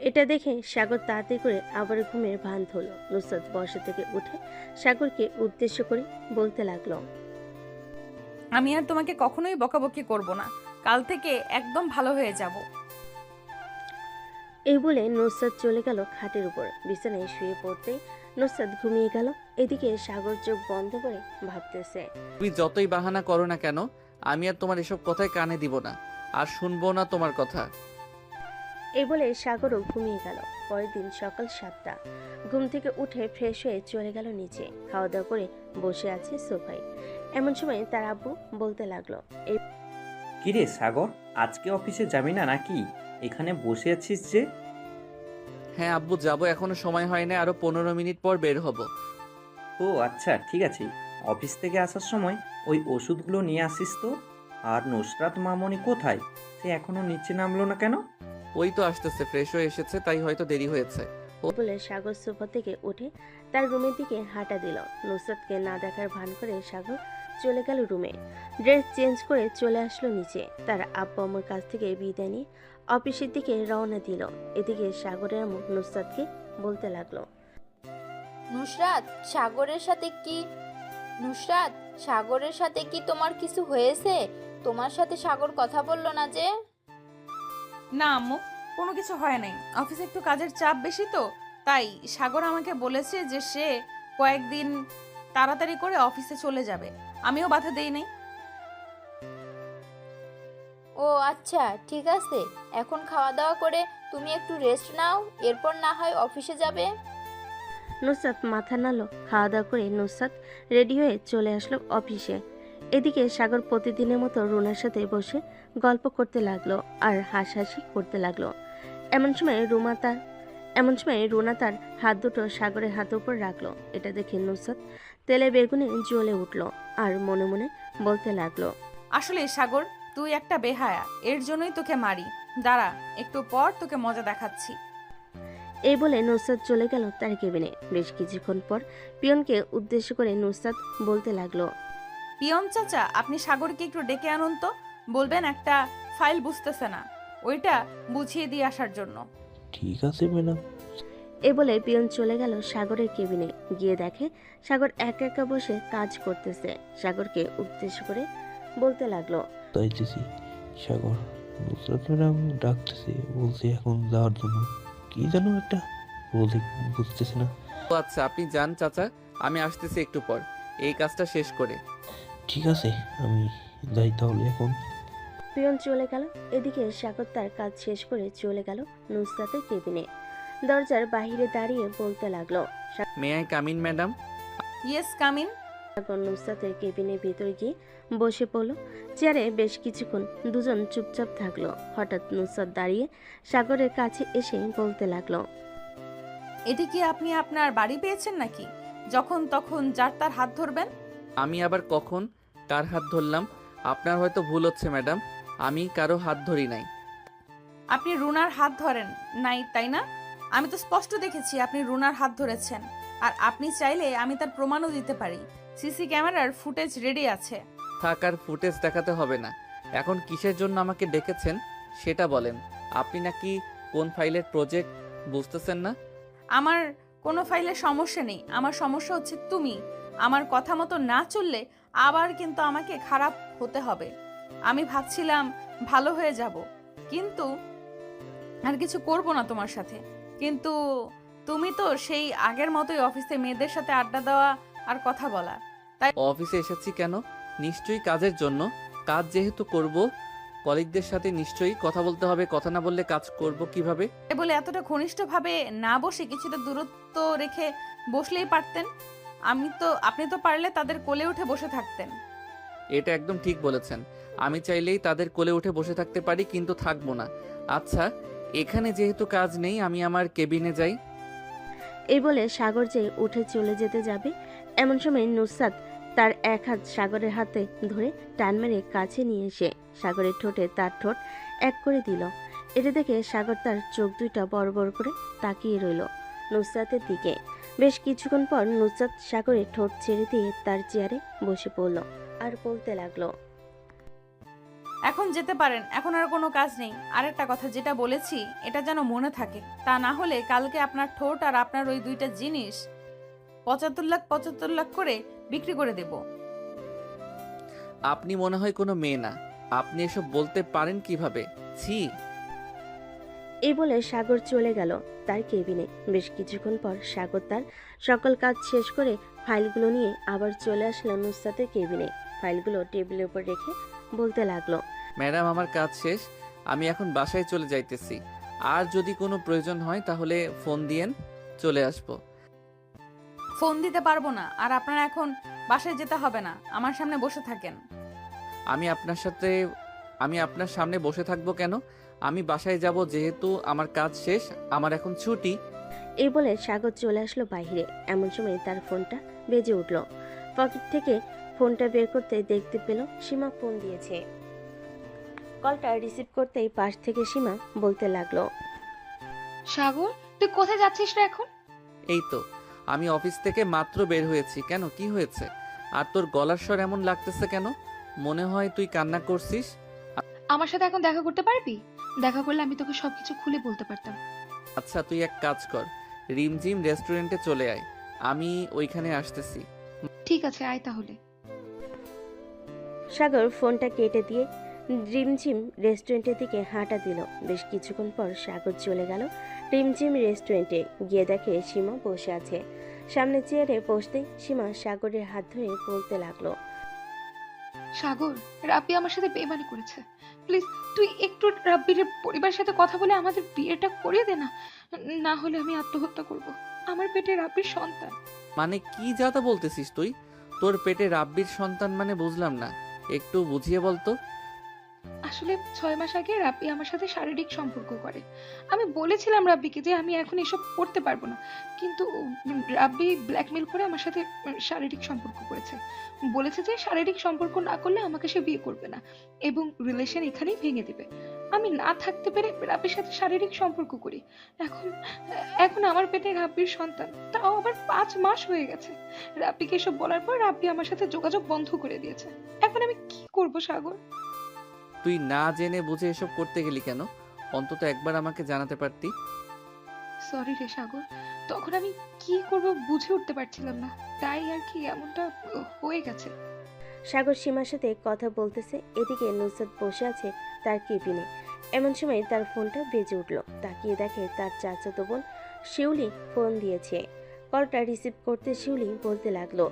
C: এটা দেখে সাগর তাড়াতাড়ি করে আবার ঘুমের ভান ধরল। নুসরাত বসা থেকে উঠে সাগরকে উদ্দেশ্য করে বলতে লাগলো,
B: আমি আর তোমাকে কখনোই বকাবকি করব না, কাল থেকে একদম ভালো হয়ে যাব।
C: এই বলে নুসরাত চলে গেল খাটের উপর। বিছানায় শুয়ে পড়তেই নুসরাত ঘুমিয়ে গেল। এদিকে সাগর চোখ বন্ধ করে ভাবতেছে,
A: তুমি যতই বাহানা করো না কেন, আমি আর তোমার এসব কথায় কানে দিব না, আর শুনবো না তোমার কথা।
C: এই বলে সাগরও ঘুমিয়ে গেল। পরের দিন সকাল 7টা। ঘুম থেকে উঠে ফ্রেশ হয়ে চলে গেল নিচে। খাওয়া দাওয়া করে বসে আছে সোফায়। এমন সময় তার আব্বু বলতে লাগলো,
K: কিরে সাগর, আজকে অফিসে যাবি না নাকি? এখানে বসে আছিস যে?
A: হ্যাঁ আব্বু, যাবো, এখনো সময় হয় না, আরো 15 মিনিট পর বের হব।
K: ও আচ্ছা, ঠিক আছে। অফিস থেকে আসার সময় ওই ওষুধগুলো নিয়ে আসিস তো। আর নুসরাত মামনি কোথায়? সে এখনো নিচে নামলো না কেন?
A: ওই তো আসতেছে, ফ্রেশ হয়ে এসেছে, তাই হয়তো দেরি হয়েছে।
C: বলে সাগর সোফা থেকে উঠে তার রুমের দিকে হাঁটা দিল। নুসরাতকে না দেখার ভান করে সাগর চলে গেল রুমে। ড্রেস চেঞ্জ করে চলে আসলো নিচে। তার আব্বু আম্মুর কাছ থেকে বিদায় নিয়ে অফিসের দিকে রওনা দিল। এদিকে সাগরের আম্মু নুসরাতকে বলতে লাগলো,
E: নুসরাত, সাগরের সাথে কি তোমার কিছু হয়েছে? তোমার সাথে সাগর কথা বললো না যে?
B: না আম্মু, কোনো কিছু হয় নাই। অফিসে একটু কাজের চাপ বেশি তো, তাই সাগর আমাকে বলেছে যে সে কয়েকদিন তাড়াতাড়ি করে অফিসে চলে যাবে। আমিও বাধা দেই নাই।
E: ও আচ্ছা, ঠিক আছে। এখন খাওয়া দাওয়া করে তুমি একটু রেস্ট নাও, এরপর না হয় অফিসে যাবে।
C: নুসরাত মাথা নাড়ল। খাওয়া দাওয়া করে নুসরাত রেডি হয়ে চলে আসলো অফিসে। এদিকে সাগর প্রতিদিনের মতো রুনার সাথে বসে গল্প করতে লাগলো আর হাসাহাসি করতে লাগলো। এমন সময় রুনা তার হাত দুটো সাগরের হাতের উপর রাখলো। এটা দেখে নুসরাত তেলে বেগুনে জ্বলে উঠলো আর মনে মনে বলতে লাগলো,
B: আসলে সাগর, তুই একটা বেহায়া, এর জন্যই তোকে মারি। দাঁড়া, একটু পর তোকে মজা দেখাচ্ছি।
C: এই বলে নুসরাত চলে গেল তার কেবিনে। বেশ কিছুক্ষণ পর পিয়নকে উদ্দেশ্য করে নুসরাত বলতে লাগলো,
B: পিয়ন চাচা, আপনি সাগরকে একটু ডেকে আনুন তো, বলবেন একটা ফাইল বুঝতেছে না, ওইটা বুঝিয়ে দিয়ে আসার জন্য।
I: ঠিক আছে ম্যাডাম।
C: এ বলে পিয়ন চলে গেল সাগরের কেবিনে। গিয়ে দেখে সাগর একা একা বসে কাজ করতেছে। সাগরকে উদ্দেশ্য করে বলতে লাগলো,
I: তাইতেছি সাগর, নুসরাত ম্যাডাম ডাকতেছে, বলছে এখন যাওয়ার জন্য। কি যেন একটা বলতে বুঝতেছে না।
A: ও আচ্ছা, আপনি যান চাচা, আমি আসতেছি একটু পর এই কাজটা শেষ করে।
I: ঠিক আছে, আমি যাই তাহলে এখন।
C: পিয়ন চলে গেল। এদিকে সাগর তার কাজ শেষ করে চলে গেল নুসরাতের কেবিনে। দরজার বাহিরে দাঁড়িয়ে বলতে লাগলো,
A: may I come in madam?
B: Yes come in.
C: Sagar নুসরাতের কেবিনের ভিতর গিয়ে বসে পড়ল। চেয়ারে বেশ কিছুক্ষণ দুজন চুপচাপ থাকলো। হঠাৎ নুসরাত দাঁড়িয়ে সাগরের কাছে এসে বলতে লাগলো,
B: এটি কি আপনি আপনার বাড়ি পেয়েছেন নাকি যখন তখন যার তার হাত ধরবেন?
A: আমি আবার কখন কার হাত ধরলাম? আপনার হয়তো ভুল হচ্ছে ম্যাডাম, আমি কারো হাত ধরি নাই।
B: আপনি রুনার হাত ধরেন নাই তাই না? আমি তো স্পষ্ট দেখেছি আপনি রুনার হাত ধরেছেন। আর আপনি চাইলে আমি তার প্রমাণও দিতে পারি। সিসি ক্যামেরার ফুটেজ রেডি আছে।
A: থাক, আর ফুটেজ দেখাতে হবে না। এখন কিসের জন্য আমাকে ডেকেছেন সেটা বলেন। আপনি নাকি কোন ফাইলের প্রজেক্ট বুঝতেছেন না?
B: আমার কোনো ফাইলের সমস্যা নেই, আমার সমস্যা হচ্ছে তুমি। আমার কথা মতো না চললে আবার কিন্তু আমাকে খারাপ হতে হবে। আমি ভাবছিলাম ভালো হয়ে যাব, কিন্তু আর কিছু করব না তোমার সাথে। কিন্তু তুমি তো সেই আগের মতোই অফিসে মেয়েদের সাথে আড্ডা দেওয়া আর কথা বলা।
A: অফিসে এসেছি কেন? নিশ্চয়ই কাজের জন্য। কাজ যেহেতু করব, কলিগদের সাথে নিশ্চয়ই কথা বলতে হবে। কথা না বললে কাজ করব কিভাবে?
B: বলে এতটা ঘনিষ্ঠভাবে না বসে কিছুটা দূরত্ব রেখে বসলেই পারতেন। আপনি তো পারলে তাদের কোলে উঠে বসে থাকতেন।
A: এটা একদম ঠিক বলেছেন। আমি চাইলেই তাদের কোলে উঠে বসে থাকতে পারি, কিন্তু থাকবো না। আচ্ছা, এখানে যেহেতু কাজ নেই, আমি আমার কেবিনে যাই।
C: এই বলে সাগর যে উঠে চলে যেতে যাবে, এমন সময় নুসরাত তার এক হাত সাগরের হাতে ধরে টান মেরে কাছে নিয়ে এসে সাগরের ঠোঁটে তার ঠোঁট এক করে দিল। এটা দেখে সাগর তার চোখ দুইটা বড় বড় করে তাকিয়ে রইল নুসরাতের দিকে। বেশ কিছুক্ষণ পর নুসরাত সাগরের ঠোঁট ছেড়ে দিয়ে তার চেয়ারে বসে পড়ল আর বলতে লাগলো,
B: এখন যেতে পারেন, এখন আর কোনো কাজ নেই। আরেকটা কথা, যেটা বলেছি এটা যেন মনে থাকে। তা না হলে কালকে আপনার ঠোঁট আর আপনার ওই দুইটা জিনিস 75 লাখ করে বিক্রি করে দেব।
A: আপনি মনে হয় কোনো মেয়ে না, আপনি এসব বলতে পারেন কিভাবে? ছি।
C: এই বলে সাগর চলে গেল তার কেবিনে। বেশ কিছুক্ষণ পর সাগর তার সকল কাজ শেষ করে ফাইলগুলো নিয়ে আবার চলে আসলো নুসরাতের কেবিনে। ফাইলগুলো টেবিলের উপর রেখে বলতে লাগলো,
A: ম্যাডাম, আমার কাজ শেষ, আমি এখন বাসায় চলে যাইতেছি। আর যদি কোনো প্রয়োজন হয় তাহলে ফোন দিয়েন, চলে আসবো।
B: ফোন দিতে পারবো না, আর আপনার এখন বাসায় যেতে হবে না। আমার সামনে বসে থাকেন।
A: আমি আপনার সামনে বসে থাকবো কেন? আমি বাসায় যাব, যেহেতু আমার কাজ শেষ, আমার এখন ছুটি।
C: এই বলে সাগর চলে আসলো বাইরে। এমন সময় তার ফোনটা বেজে উঠল। পকেট থেকে ফোনটা বের করতে দেখতে পেল সীমা ফোন দিয়েছে। কলটা রিসিভ করতেই পাশ থেকে সীমা বলতে লাগলো,
L: সাগর, তুই কোথায় যাচ্ছিস রে এখন?
A: এই তো আমি অফিস থেকে মাত্র বের হয়েছি। কেন, কি হয়েছে? আর তোর গলার স্বর এমন লাগতেছে কেন? মনে হয় তুই কান্না করছিস।
L: আমার সাথে এখন দেখা করতে পারবি? দেখা করলে আমি তোকে সবকিছু খুলে বলতে পারতাম।
A: আচ্ছা, তুই এক কাজ কর, রিমঝিম রেস্টুরেন্টে চলে আয়, আমি ওইখানে আসতেছি।
L: ঠিক আছে, আয় তাহলে।
C: সাগর ফোনটা কেটে দিয়ে রিমঝিম রেস্টুরেন্টের দিকে হাঁটা দিল। বেশ কিছুক্ষণ পর সাগর চলে গেল রিমঝিম রেস্টুরেন্টে। গিয়ে দেখে সীমা বসে আছে। সামনে চেয়ারে বসতেই সীমা সাগরের হাত ধরে বলতে লাগলো,
L: সাগর, রাব্বি আমার সাথে বেইমানি করেছে। প্লিজ তুই একটু রাব্বির পরিবারের সাথে কথা বলে আমাদের বিয়েটা করিয়ে দে না। না হলে আমি আত্মহত্যা করব। আমার পেটে রাব্বির সন্তান।
A: মানে কি যাতা বলতেছিস তুই? তোর পেটে রাব্বির সন্তান মানে বুঝলাম না, একটু বুঝিয়ে বলতো।
L: আসলে 6 মাস আগে রাব্বি আমার সাথে শারীরিক সম্পর্ক করে। আমি বলেছিলাম রাব্বিকে যে আমি এখন এসব করতে পারবো না, কিন্তু রাব্বি ব্ল্যাকমেল করে আমার সাথে শারীরিক সম্পর্ক করেছে। বলেছে যে শারীরিক সম্পর্ক না করলে আমাকে সে বিয়ে করবে না এবং রিলেশন এখানেই ভেঙে দিবে। আমি না থাকতে পেরে রাব্বির সাথে শারীরিক সম্পর্ক করি। এখন এখন আমার পেটে রাব্বির সন্তান, তাও আবার 5 মাস হয়ে গেছে। রাব্বিকে এসব বলার পর রাব্বি আমার সাথে যোগাযোগ বন্ধ করে দিয়েছে। এখন আমি কি করব সাগর?
A: তুই না জেনে বুঝে এসব করতে গেলি কেন? অন্তত একবার আমাকে জানাতে পারতি।
L: সরি রে সাগর, তখন আমি কি করব বুঝে উঠতে পারছিলাম না, তাই আর কি এমনটা হয়ে গেছে।
C: সাগর সীমার সাথে কথা বলতেছে, এদিকে নুসরাত বসে আছে তার কেবিনে। এমন সময় তার ফোনটা বেজে উঠল। তাকিয়ে দেখে তার চাচাতো বোন শিউলি ফোন দিয়েছে। কলটা রিসিভ করতে শিউলি বলতে লাগলো,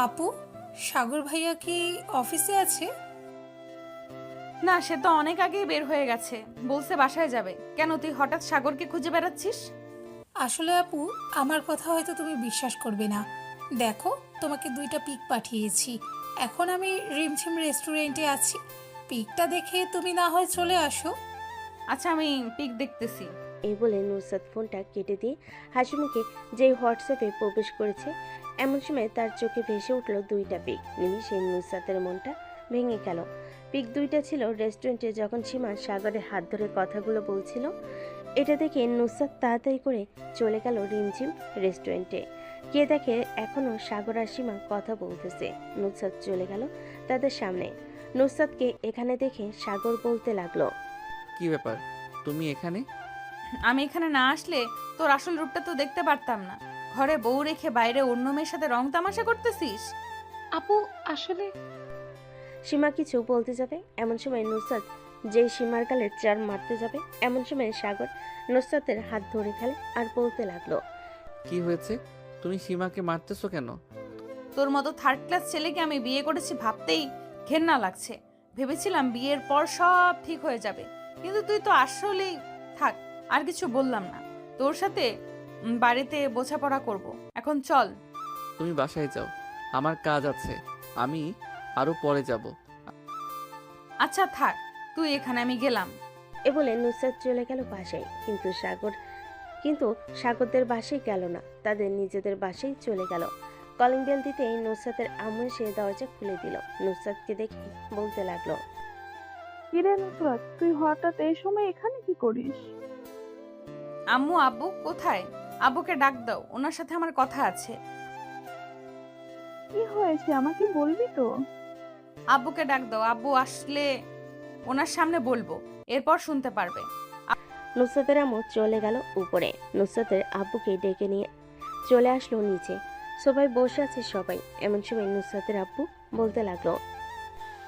M: আপু, সাগর ভাইয়া কি অফিসে আছে?
B: না, সে তো অনেক আগেই বের হয়ে গেছে, বলছে বাসায় যাবে। কেন, তুই হঠাৎ সাগরকে খুঁজে বেড়াচ্ছিস?
M: আসলে আপু, আমার কথা হয়তো তুমি বিশ্বাস করবে না। দেখো, তোমাকে 2টা পিক পাঠিয়েছি। এখন আমি রিমঝিম রেস্টুরেন্টে আছি। পিকটা দেখে তুমি না হয় চলে আসো।
B: আচ্ছা, আমি পিক দেখতেছি।
C: এই বলে নুসরাত ফোনটা কেটে দিয়ে হাসি মুখে যেই হোয়াটসঅ্যাপে প্রবেশ করেছে, এমন সময় তার চোখে ভেসে উঠল 2টা পিক। নিমিষে নুসরাতের মনটা ভেঙে গেল। পিক 2টা ছিল রেস্টুরেন্টে যখন সীমা সাগরের হাত ধরে কথাগুলো বলছিল। এটা দেখে নুসরাত তাড়াতাড়ি করে চলে গেল রিমঝিম রেস্টুরেন্টে। গিয়ে দেখে এখনো সাগর আর সীমা কথা বলতেছে। নুসরাত চলে গেল তাদের সামনে। নুসরাতকে এখানে দেখে সাগর বলতে লাগলো,
A: কি ব্যাপার, তুমি এখানে?
B: আমি এখানে না আসলে তোর আসল রূপটা তো দেখতে পারতাম না। ঘরে বউ রেখে বাইরে অন্য মেয়ের সাথে রং তামাশা করতেছিস।
L: আপু আসলে
C: সীমা কিছু বলতে যাবে, এমন সময় নুসরাত যেই সীমার গালে চার মারতে যাবে, এমন সময় সাগর নুসরাতের হাত ধরে ফেলে আর বলতে লাগলো,
A: কি হয়েছে? তুমি সীমাকে মারতেছো কেন?
B: তোর মতো থার্ড ক্লাস ছেলেকে আমি বিয়ে করেছি ভাবতেই ঘেন্না লাগছে। ভেবেছিলাম বিয়ের পর সব ঠিক হয়ে যাবে, কিন্তু তুই তো আসলেই থাক। আর কিছু বললাম না, তোর সাথে বাড়িতে বোঝাপড়া করব। এখন চল।
A: তুমি বাসায় যাও, আমার কাজ আছে, আমি আরো পরে যাব।
B: আচ্ছা থাক তুই এখানে, আমি গেলাম।
C: এ বলে নুসরাত চলে গেল বাসায়। কিন্তু সাগরদের বাসায় গেল না, তাদের নিজেদের বাসায় চলে গেল। কলিং বেল দিতেই নুসরাতের আম্মু এসে দরজা খুলে দিল। নুসরাতকে দেখে বলতে লাগলো,
N: কিরে নুসরাত, তুই হঠাৎ এই সময় এখানে কি করিস?
B: আম্মু, আব্বু কোথায়? আব্বুকে ডাক দাও, ওনার সাথে আমার কথা আছে।
N: কি হয়েছে আমাকে বলবি তো?
B: আব্বুকে ডাক দাও, আব্বু আসলে ওনার সামনে বলবো, এরপর শুনতে পারবে।
C: নুসরাতের আম্মু চলে গেল উপরে। নুসরাতের আব্বুকে ডেকে নিয়ে চলে আসলো নিচে। সবাই বসে আছে সবাই। এমন সময় নুসরাতের আব্বু বলতে লাগলো,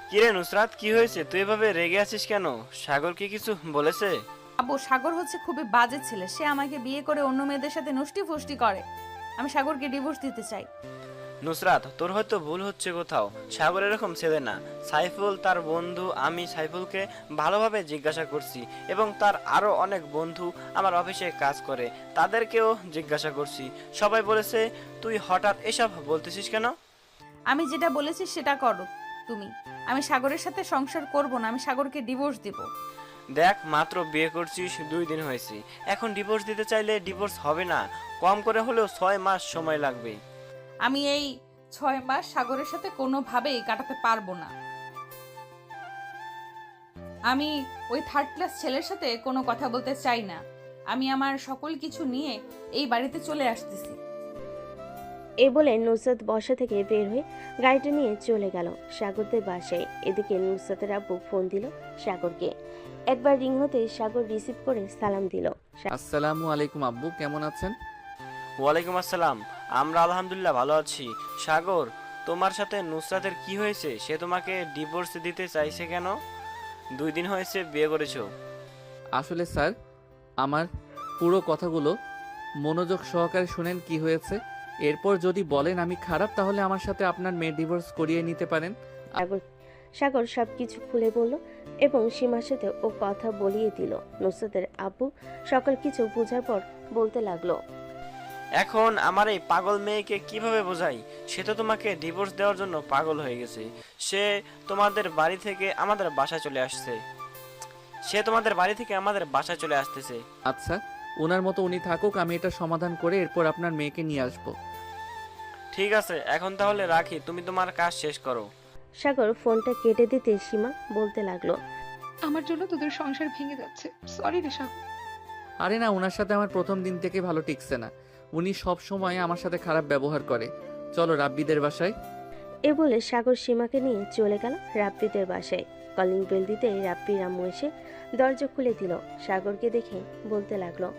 G: কিরে নুসরাত, কি হয়েছে? তুই এভাবে রেগে আছিস কেন? সাগর কি কিছু বলেছে?
B: আব্বু, সাগর হচ্ছে খুবই বাজে ছেলে। সে আমাকে বিয়ে করে অন্য মেয়েদের সাথে নষ্টি ফষ্টি করে। আমি সাগরকে ডিভোর্স দিতে চাই।
G: নুসরাত, তোর হয়তো ভুল হচ্ছে কোথাও। সাগর এরকম ছেলে না। সাইফুল তার বন্ধু, আমি সাইফুলকে ভালোভাবে জিজ্ঞাসা করছি এবং তার আরো অনেক বন্ধু আমার অফিসে কাজ করে, তাদেরকেও জিজ্ঞাসা করছি। সবাই বলেছে তুই হঠাৎ এসব বলতেছিস কেন?
B: আমি যেটা বলেছি সেটা করো তুমি। আমি সাগরের সাথে সংসার করব না, আমি সাগরকে ডিভোর্স দিব।
G: দেখ, মাত্র বিয়ে করছিস, 2 দিন হয়েছে। এখন ডিভোর্স দিতে চাইলে ডিভোর্স হবে না, কম করে হলেও 6 মাস সময় লাগবে।
B: আমি এই 6 মাস সাগরের সাথে কোনোভাবেই কাটাতে পারবো না। আমি ওই থার্ড ক্লাস ছেলের সাথে কোনো কথা বলতে চাই না। আমি আমার সকল কিছু নিয়ে এই বাড়িতে চলে আসতেছি।
C: এ বলে নুসরাত বসা থেকে বের হয়ে গাড়িটা নিয়ে চলে গেল সাগরদের বাসায়। এদিকে নুসরাতের আব্বু ফোন দিল সাগরকে। একবার রিং হতে সাগর রিসিভ করে সালাম দিল।
A: আসসালামু আলাইকুম আব্বু, কেমন আছেন?
G: ওয়ালাইকুম আসসালাম, আমরা আলহামদুলিল্লাহ ভালো আছি। সাগর, তোমার সাথে নুসরাতের কি হয়েছে? সে তোমাকে ডিভোর্স দিতে চাইছে কেন? 2 দিন হয়েছে বিয়ে করেছো।
A: আসলে স্যার, আমার পুরো কথাগুলো মনোযোগ সহকারে শুনেন কি হয়েছে। এরপর যদি বলেন আমি খারাপ, তাহলে আমার সাথে আপনার মেয়ে ডিভোর্স করিয়ে নিতে পারেন।
C: সাগর সবকিছু খুলে বলল এবং সীমার সাথে ও কথা বলিয়ে দিল। নুসরাতের আব্বু সকল কিছু বোঝার পর বলতে লাগলো,
G: এখন আমার এই পাগল মেয়েকে কিভাবে বোঝাই? সে তো তোমাকে ডিভোর্স দেওয়ার জন্য পাগল হয়ে গেছে। সে তোমাদের বাড়ি থেকে আমাদের বাসায় চলে আসতেছে।
A: আচ্ছা, ওনার মতো উনি থাকুক, আমি এটা সমাধান করে এরপর আপনার মেয়েকে নিয়ে আসবো।
G: ঠিক আছে, এখন তাহলে রাখি, তুমি তোমার কাজ শেষ করো।
C: সাগর ফোনটা কেটে দিতে সীমা বলতে লাগলো,
L: আমার জন্য তোদের সংসার ভেঙে যাচ্ছে। সরি রে সাগর।
A: আরে না, ওনার সাথে আমার প্রথম দিন থেকে ভালো টিকছে না। উনি সব সময় আমার সাথে খারাপ ব্যবহার করে। চলো রাব্বিদের বাসায়।
C: এ বলে সাগর সীমাকে নিয়ে চলে গেল রাব্বিদের বাসায়। কলিং বেল দিতে রাব্বির আম্মু এসে দরজা খুলে দিল। সাগরকে দেখে বলতে লাগলো,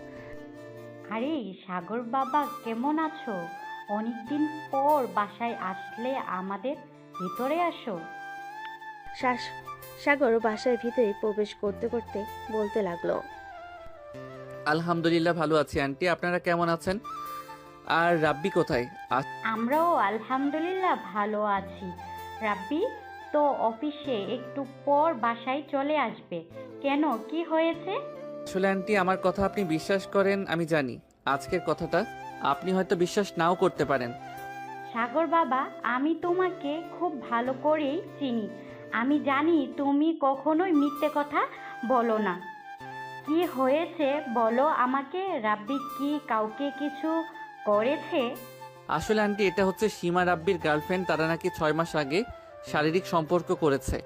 O: আরে সাগর বাবা, কেমন আছো? অনেকদিন পর বাসায় আসলে, আমাদের ভিতরে আসো।
C: সাগর বাসার ভিতরে প্রবেশ করতে করতে বলতে লাগলো,
A: আলহামদুলিল্লাহ ভালো আছি আন্টি, আপনারা কেমন আছেন? আর রাব্বি কোথায়?
O: আমরাও আলহামদুলিল্লাহ ভালো আছি। রাব্বি তো অফিসে, একটু পর বাসায় চলে আসবে। কেন, কি হয়েছে?
A: আসলে আন্টি, আমার কথা আপনি বিশ্বাস করেন আমি জানি, আজকের কথাটা আপনি হয়তো বিশ্বাস নাও করতে পারেন।
O: সাগর বাবা, আমি তোমাকে খুব ভালো করেই চিনি। আমি জানি তুমি কখনোই মিথ্যে কথা বলো না। কি হয়েছে বলো আমাকে। রাব্বি কি কাউকে কিছু করেছে?
A: আসলে আন্টি, এটা হচ্ছে সীমা রাব্বির গার্লফ্রেন্ড। তারা নাকি 6 মাস আগে শারীরিক সম্পর্ক করেছে।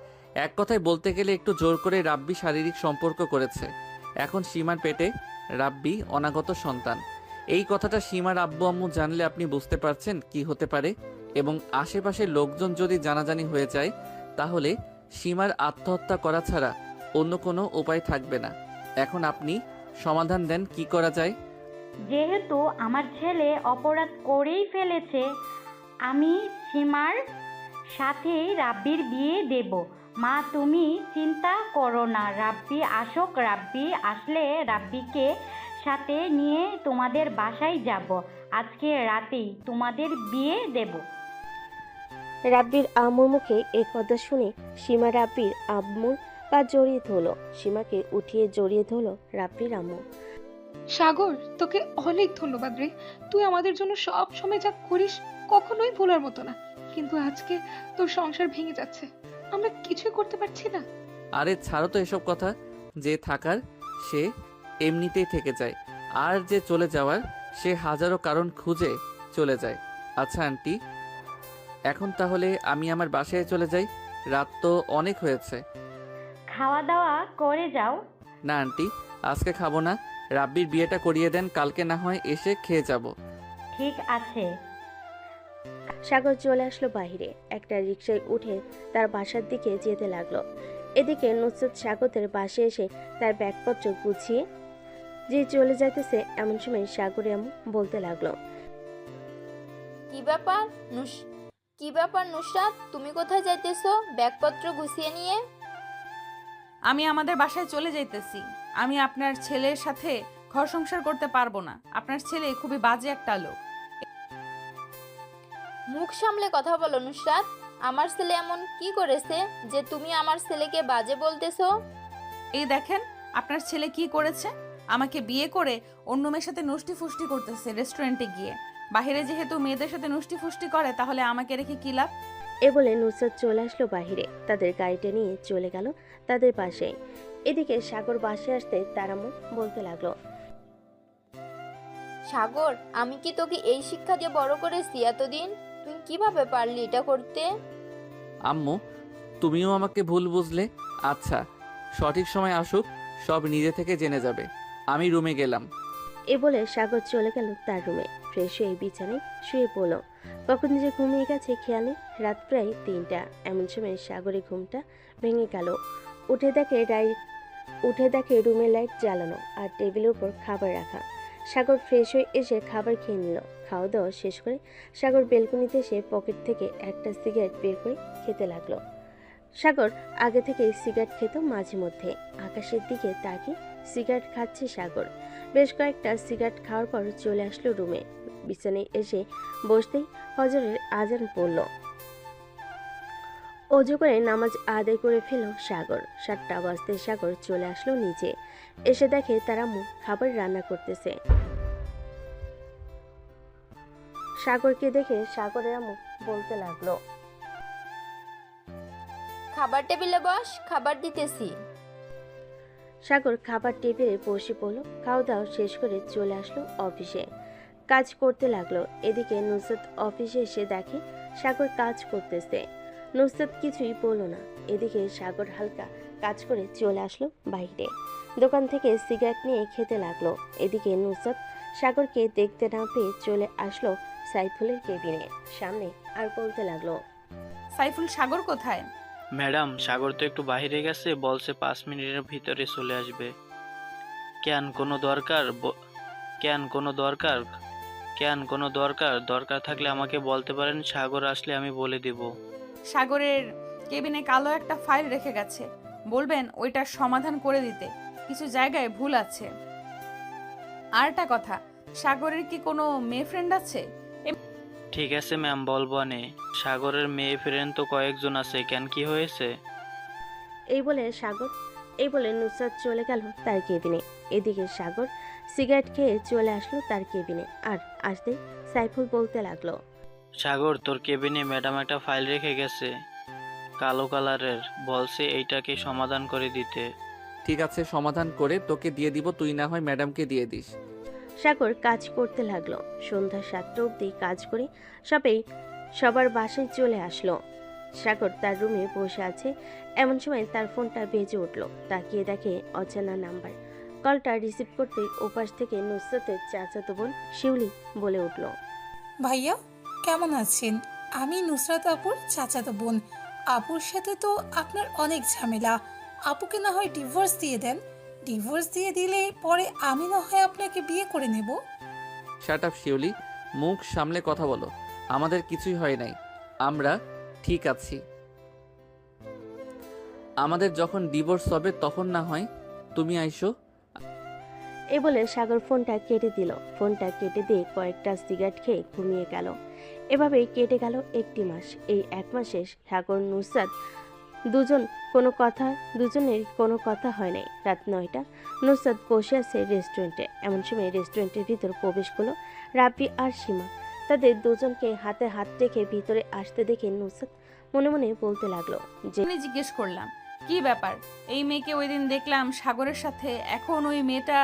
A: এক কথায় বলতে গেলে একটু জোর করে রাব্বি শারীরিক সম্পর্ক করেছে। এখন সীমার পেটে রাব্বি অনাগত সন্তান। এই কথাটা সীমার আব্বু আম্মু জানলে আপনি বুঝতে পারছেন কি হতে পারে। এবং আশেপাশের লোকজন যদি জানাজানি হয়ে যায়, তাহলে সীমার আত্মহত্যা করা ছাড়া অন্য কোনো উপায় থাকবে না। এখন আপনি সমাধান দেন, কি করা যায়?
O: যেহেতু আমার ছেলে অপরাধ করেই ফেলেছে, আমি সীমার সাথেই রাব্বির বিয়ে দেব। মা, তুমি চিন্তা করো না। রাব্বি আসুক, রাব্বি আসলে রাব্বিকে সাথে নিয়ে তোমাদের বাসায় যাব। আজকে রাতেই তোমাদের বিয়ে দেব।
C: রাব্বির আম্মুর মুখে এই কথা শুনে সীমা রাব্বির আম্মুর পা জড়িয়ে ধরলো। সীমাকে উঠিয়ে জড়িয়ে ধরলো রাব্বির আম্মু।
L: সাগর, তোকে অনেক ধন্যবাদ রে। তুই আমাদের জন্য সব সময় যা করিস কখনোই ভোলার মতো না। কিন্তু আজকে তোর সংসার ভেঙে যাচ্ছে, আমরা কিছুই করতে পারছি না।
A: আরে ছাড়ো তো এসব কথা। যে থাকার সে এমনিতেই থেকে যায়, আর যে চলে যাওয়ার সে হাজারো কারণ খুঁজে চলে যায়। আচ্ছা আন্টি, এখন তাহলে আমি আমার বাসায় চলে যাই, রাত তো অনেক হয়েছে।
O: খাওয়া দাওয়া করে যাও।
A: না আন্টি, আজকে খাবো না। রাব্বির বিয়েটা করিয়ে দেন, কালকে না হয় এসে খেয়ে যাব।
O: ঠিক আছে।
C: সাগর চলে আসলো বাইরে। একটা রিকশায় উঠে তার বাসার দিকে যেতে লাগলো। এদিকে নুসরত সাগরের বাসায় এসে তার ব্যাগপত্র গুছিয়ে যে চলে যাইতেছে, এমন সময় সাগর এমন বলতে লাগলো,
E: কি ব্যাপার নুসরাত, তুমি কোথায় যাইতেছো ব্যাগপত্র গুছিয়ে নিয়ে?
B: আমি আমাদের বাসায় চলে যাইতেছি। আমি আপনার ছেলের সাথে ঘর সংসার করতে পারবো না। আপনার ছেলে খুবই বাজে একটা লোক।
E: মুখ সামলে কথা বলো নুসরাত। আমার ছেলে এমন কি করেছে যে তুমি আমার ছেলেকে বাজে বলতেছো?
B: এই দেখেন আপনার ছেলে কি করেছে। আমাকে বিয়ে করে অন্য মেয়ের সাথে নষ্টি ফুষ্টি করতেছে রেস্টুরেন্টে গিয়ে। বাইরে যেহেতু মেয়েদের সাথে নষ্টি ফুষ্টি করে, তাহলে আমাকে রেখে কি লাভ?
C: এ বলে নুসরত চলে আসলো বাহিরে। তাদের গাড়িটা নিয়ে চলে গেল তাদের পাশে। এদিকে সাগর বাসে আসতে তার আম্মু বলতে লাগলো,
E: সাগর, আমি কি তোকে এই শিক্ষা দিয়ে বড় করেছি এতদিন? তুই কিভাবে পারলি এটা করতে?
A: আম্মু, তুমিও আমাকে ভুল বুঝলে। আচ্ছা, সঠিক সময় আসুক, সব নিজে থেকে জেনে যাবে। আমি রুমে গেলাম।
C: এ বলে সাগর চলে গেল তার রুমে। ফ্রেশ হয়ে বিছানায় শুয়ে পড়ল। কখন যে ঘুমিয়ে গেছে খেয়াল নেই। রাত প্রায় 3টা। এমন সময় সাগরের ঘুমটা ভেঙে গেল। উঠে দেখে রুমের লাইট জ্বালানো আর টেবিলের উপর খাবার রাখা। সাগর ফ্রেশ হয়ে এসে খাবার খেয়ে নিল। খাওয়া দাওয়া শেষ করে সাগর বেলকনিতে এসে পকেট থেকে একটা সিগারেট বের করে খেতে লাগলো। সাগর আগে থেকে সিগারেট খেত মাঝে মধ্যে। আকাশের দিকে তাকিয়ে সিগারেট খাচ্ছে সাগর। বেশ কয়েকটা সিগারেট খাওয়ার পর চলে আসলো রুমে। বিছানায় এসে বসতেই ফজরের আজান পড়ল। অজু করে নামাজ আদায় করে ফেল সাগর। 7টা বাজতে সাগর চলে আসলো নিচে। এসে দেখে তার আম্মু খাবার রান্না করতেছে। সাগরকে দেখে সাগরের আম্মু বলতে লাগলো,
E: খাবার টেবিলে বস, খাবার দিতেছি।
C: সাগর খাবার টেবিলে বসে পড়লো। খাওয়া দাওয়া শেষ করে চলে আসলো অফিসে। কাজ করতে লাগলো। এদিকে নুসরত অফিসে এসে দেখে সাগর কাজ করতেছে। নুসরত কিছুই বলল না। এদিকে সাগর হালকা কাজ করে চলে আসলো বাইরে। দোকান থেকে সিগারেট নিয়ে খেতে লাগলো। এদিকে নুসরত সাগরকে দেখতে না পেয়ে চলে আসলো সাইফুলের কেবিনে সামনে আর বলতে লাগলো,
B: সাইফুল, সাগর কোথায়?
P: ম্যাডাম, সাগর তো একটু বাইরে গেছে, বলছে 5 মিনিটের ভিতরে চলে আসবে। কেন কোনো দরকার? কেন কোনো দরকার? দরকার থাকলে আমাকে বলতে পারেন, সাগর আসলে আমি বলে দিব।
B: সাগরের কেবিনে কালো একটা ফাইল রেখে গেছে, বলবেন ওইটার সমাধান করে দিতে, কিছু জায়গায় ভুল আছে। আর একটা কথা, সাগরের কি কোনো মেয়ে ফ্রেন্ড আছে?
P: ঠিক আছে ম্যাম, বলবো নে। সাগরের মেয়ে ফ্রেন্ড তো কয়েকজন আছে, কেন কি হয়েছে?
C: এই বলে নুসরাত চলে গেল তার কেবিনে। এদিকে সাগর সিগারেট খেয়ে চলে আসলো তার কেবিনে, আর আসতেই সাইফুল বলতে লাগলো,
P: সাগর, তোর কেবিনে ম্যাডাম একটা ফাইল রেখে গেছে, কালো কালারের, বলছে এইটাকে সমাধান করে দিতে।
A: ঠিক আছে, সমাধান করে তোকে দিয়ে দিব, তুই না হয় ম্যাডামকে দিয়ে দিস।
C: সাগর কাজ করতে লাগলো। সন্ধ্যা 7টা অবধি কাজ করে সবার বাসায় চলে আসলো। সাগর তার রুমে বসে আছে, এমন সময় তার ফোনটা বেজে উঠলো। তাকিয়ে দেখে অচেনা নাম্বার। কলটা রিসিভ করতে ওপাশ থেকে নুসরাতের চাচাতো বোন শিউলি বলে উঠল,
M: ভাইয়া কেমন আছেন? আমি নুসরাত আপুর চাচাতো বোন। আপুর সাথে তো আপনার অনেক ঝামেলা। আপুকে না হয় ডিভোর্স দিয়ে দেন। ডিভোর্স দিয়ে দিলে পরে আমি না হয় আপনাকে বিয়ে করে নেব।
A: শাট আপ শিউলি, মুখ সামলে কথা বলো। আমাদের কিছুই হয় নাই, আমরা ঠিক আছি। আমাদের যখন ডিভোর্স হবে তখন না হয় তুমি আইসো।
C: এই বলে সাগর ফোনটা কেটে দিল। ফোনটা কেটে দিয়ে কয়েকটা সিগারেট খেয়ে ঘুমিয়ে গেল। এভাবেই কেটে গেল 1টি মাস। এই 1 মাসে সাগর নুসরাত দুজনের কোনো কথা হয় নাই। রাত 9টা, নুসরাত বসে আছে রেস্টুরেন্টে। এমন সময় রেস্টুরেন্টের ভিতর প্রবেশ করলো রাব্বি আর সীমা। তাদের দুজনকে হাতে হাত রেখে ভিতরে আসতে দেখে নুসরাত মনে মনে বলতে লাগলো যে,
B: আমি জিজ্ঞেস করলাম, কি ব্যাপার? এই মেয়েকে ওই দিন দেখলাম সাগরের সাথে, এখন ওই মেয়েটা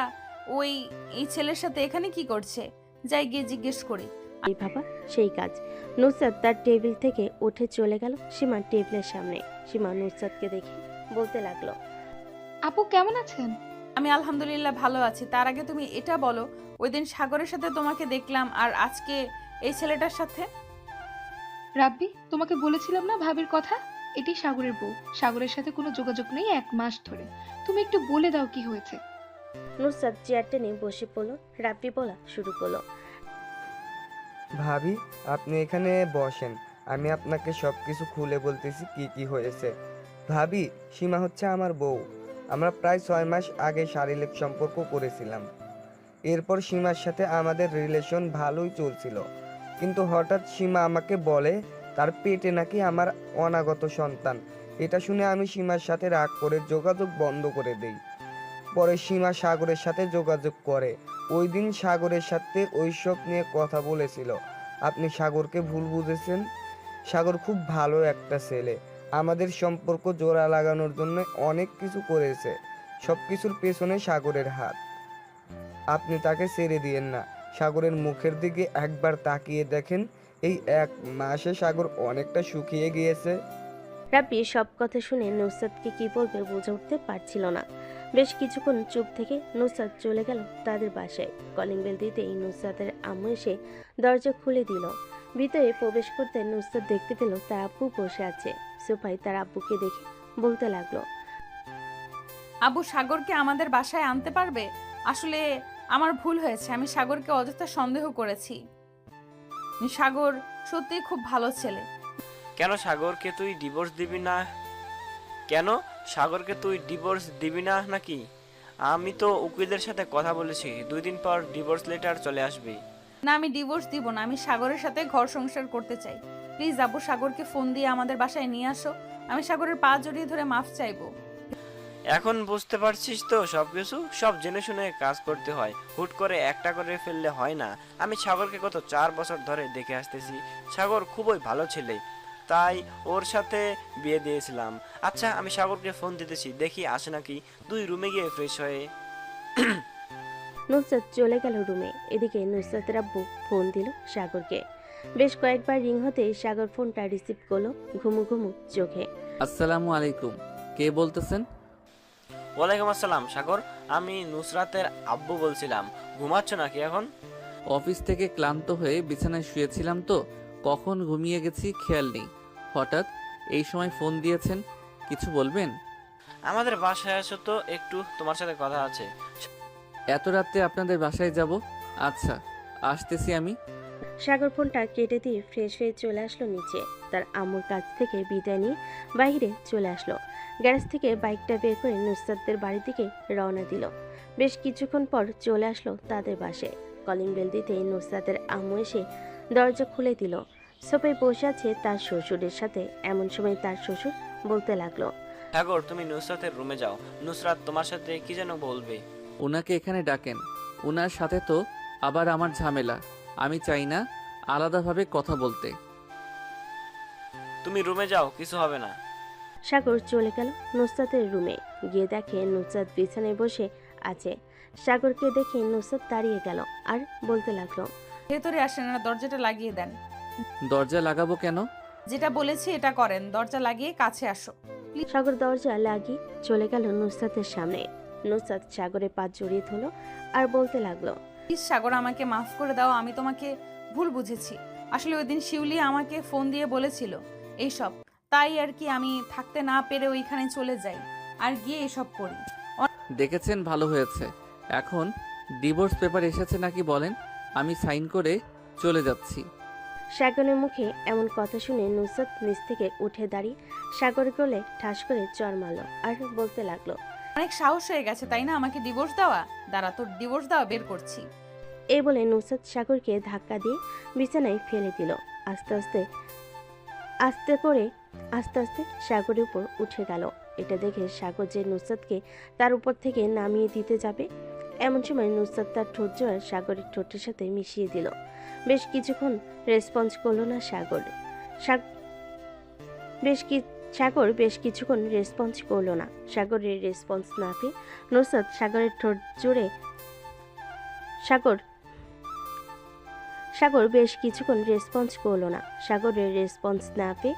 B: এই ছেলের সাথে এখানে কি করছে? যাই গিয়ে জিজ্ঞেস করি।
C: এই বাবা সেই কাজ। নুসরাত তার টেবিল থেকে উঠে চলে গেল সীমার টেবিলের সামনে। সীমা নুসরাতকে দেখে বলতে লাগলো,
L: আপু কেমন আছেন?
B: আমি আলহামদুলিল্লাহ ভালো আছি। তার আগে তুমি এটা বলো, ওই দিন সাগরের সাথে তোমাকে দেখলাম, আর আজকে এই ছেলেটার সাথে?
L: রাব্বি, তোমাকে বলেছিলাম না ভাবির কথা? এটি সাগরের বউ। সাগরের সাথে কোনো যোগাযোগ নেই 1 মাস ধরে। তুমি একটু বলে দাও কি হয়েছে।
C: নুসরাত চেয়ার টেনে বসে পড়লো। রাব্বি বলা শুরু করলো,
Q: ভাবি, আপনি এখানে বসেন, আমি আপনাকে সব কিছু খুলে বলতেছি কি কি হয়েছে। ভাবি, সীমা হচ্ছে আমার বউ। আমরা প্রায় 6 মাস আগে শারীরিক সম্পর্ক করেছিলাম। এরপর সীমার সাথে আমাদের রিলেশন ভালোই চলছিল, কিন্তু হঠাৎ সীমা আমাকে বলে তার পেটে নাকি আমার অনাগত সন্তান। এটা শুনে আমি সীমার সাথে রাগ করে যোগাযোগ বন্ধ করে দেই। পরে সীমা সাগরের সাথে যোগাযোগ করে। ওই দিন সাগরের সাথে ওইসব নিয়ে কথা বলেছিল। আপনি সাগরকে ভুল বুঝেছেন। সাগর খুব ভালো একটা ছেলে, আমাদের সম্পর্ক জোড়া লাগানোর জন্য অনেক কিছু করেছে। সব কিছুর পেছনে সাগরের হাত। আপনি তাকে ছেড়ে দিয়েন না। সাগরের মুখের দিকে একবার তাকিয়ে দেখেন, এই 1 মাসে সাগর অনেকটা শুকিয়ে গিয়েছে।
C: রাব্বি সব কথা শুনে নুসরাতকে কি বলবে বুঝে উঠতে পারছিল না। বেশ কিছুক্ষণ চুপ থেকে নুসরাত চলে গেল তাদের বাসায়। কলিং বেল দিতেই নুসরাতের আম্মু এসে দরজা খুলে দিল। ভিতরে প্রবেশ করতে নুসরাত দেখতে পেল তার আব্বু বসে আছে সোফায়। তার আব্বুকে দেখে বলতে লাগলো,
B: আবু, সাগরকে আমাদের বাসায় আনতে পারবে? আসলে আমার ভুল হয়েছে, আমি সাগরকে অযথা সন্দেহ করেছি। সাগর সত্যিই খুব ভালো ছেলে।
G: কেন সাগরকে তুই ডিভোর্স দিবি না? কেন সাগরকে তুই ডিভোর্স দিবি না নাকি? আমি তো উকিলদের সাথে কথা বলেছি, 2 দিন পর ডিভোর্স লেটার চলে আসবে।
B: না, আমি ডিভোর্স দিব না। আমি সাগরের সাথে ঘর সংসার করতে চাই। প্লিজ আবু, সাগরকে ফোন দিয়ে আমাদের বাসায় নিয়ে আসো। আমি সাগরের পা জড়িয়ে ধরে মাফ চাইবো।
G: এখন বুঝতে পারছিস তো সবকিছু? সব জেনে শুনে কাজ করতে হয়, হুট করে একটা করে ফেললে হয় না। আমি সাগরকে গত 4 বছর ধরে দেখে আসতেছি। সাগর খুবই ভালো ছেলে, তাই ওর সাথে বিয়ে দিয়েছিলাম। আচ্ছা, আমি সাগরকে ফোন দিতেছি, দেখি আসে নাকি। তুই রুমে গিয়ে ফ্রেশ হয়ে।
C: নুসরাত চলে গেল রুমে। এদিকে নুসরাতের আব্বু ফোন দিল সাগরকে। বেশ কয়েকবার রিং হতে সাগর ফোনটা রিসিভ করলো ঘুমু ঘুমু চোখে।
A: আসসালামু আলাইকুম, কে বলতেছেন?
G: ওয়ালাইকুম আসসালাম সাগর, আমি নুসরাতের আব্বু বলছিলাম। ঘুমাচ্ছ নাকি এখন?
A: অফিস থেকে ক্লান্ত হয়ে বিছানায় শুয়েছিলাম তো কখন ঘুমিয়ে গেছি খেয়াল নেই। হঠাৎ এই সময় ফোন দিয়েছেন, কিছু বলবেন?
G: আমাদের বাসায় আসো তো, একটু তোমার সাথে কথা আছে।
A: এত রাত্রে আপনাদের বাসায় যাব? আচ্ছা, আসতেছি আমি।
C: সাগর ফোনটা কেটে দিয়ে ফ্রেশ হয়ে চলে আসলো নিচে। তার আম্মুর কাছ থেকে বিদায় নিয়ে বাইরে চলে আসলো। গ্যারেজ থেকে বাইকটা বের করে নুসরাতদের বাড়ির দিকে রওনা দিল। বেশ কিছুক্ষণ পর চলে আসলো তাদের বাসায়। কলিং বেল দিতে নুসরাতের আম্মু এসে দরজা খুলে দিল। সোফায় বসে আছে তার শ্বশুরের সাথে। এমন সময় তার শ্বশুর বলতে লাগলো,
G: সাগর, তুমি নুসরাতের রুমে যাও, নুসরাত তোমার সাথে কি যেন বলবে।
A: ওনাকে এখানে ডাকেন, ওনার সাথে তো আবার আমার ঝামেলা। আমি চাই না আলাদাভাবে কথা বলতে।
G: তুমি রুমে যাও, কিছু হবে না।
C: সাগর চলে গেল নুসরাতের রুমে। গিয়ে দেখে নুসরাত বিছানায় বসে আছে। সাগরকে দেখে নুসরাত দাঁড়িয়ে গেল আর বলতে লাগলো,
B: ভেতরে আসেন, না দরজাটা লাগিয়ে দেন।
A: দরজা লাগাবো কেন?
B: যেটা বলেছি এটা করেন, দরজা লাগিয়ে কাছে আসো।
C: সাগর দরজা লাগিয়ে চলে গেল নুসরাতের সামনে। নুসরাত সাগরের পা জড়িয়ে ধরলো আর বলতে লাগলো,
B: প্লিজ সাগর, আমাকে মাফ করে দাও, আমি তোমাকে ভুল বুঝেছি। আসলে ওই দিন শিউলি আমাকে ফোন দিয়ে বলেছিল এইসব, তাই আর কি আমি থাকতে না পেরে ওইখানে চলে যাই আর গিয়ে এসব করি।
A: দেখেছেন, ভালো হয়েছে। এখন ডিভোর্স পেপার এসেছে নাকি বলেন, আমি সাইন করে চলে যাচ্ছি।
C: সাগরের মুখে এমন কথা শুনে নুসরাত নিচ থেকে উঠে দাঁড়িয়ে সাগরের গলে ঠাস করে চর মারল আর বলতে লাগলো,
B: অনেক সাহস হয়ে গেছে তাই না আমাকে ডিভোর্স দেওয়া? দাঁড়া, তোর ডিভোর্স দেওয়া বের করছি।
C: এই বলে নুসরাত সাগরকে ধাক্কা দিয়ে বিছানায় ফেলে দিল। আস্তে আস্তে সাগরের উপর উঠে গেল। এটা দেখে সাগর যে নুসরাতকে তার উপর থেকে নামিয়ে দিতে যাবে, এমন সময় নুসরাত তার ঠোঁট জোড়া সাগরের ঠোঁটের সাথে মিশিয়ে দিল। বেশ কিছুক্ষণ রেসপন্স করলো না সাগর। বেশ কিছুক্ষণ রেসপন্স করলো না। সাগরের রেসপন্স না পেয়ে নুসরাত সাগরের ঠোঁট জোড়ে সাগর বেশ কিছুক্ষণ রেসপন্স করলো না। সাগরের রেসপন্স না পেয়ে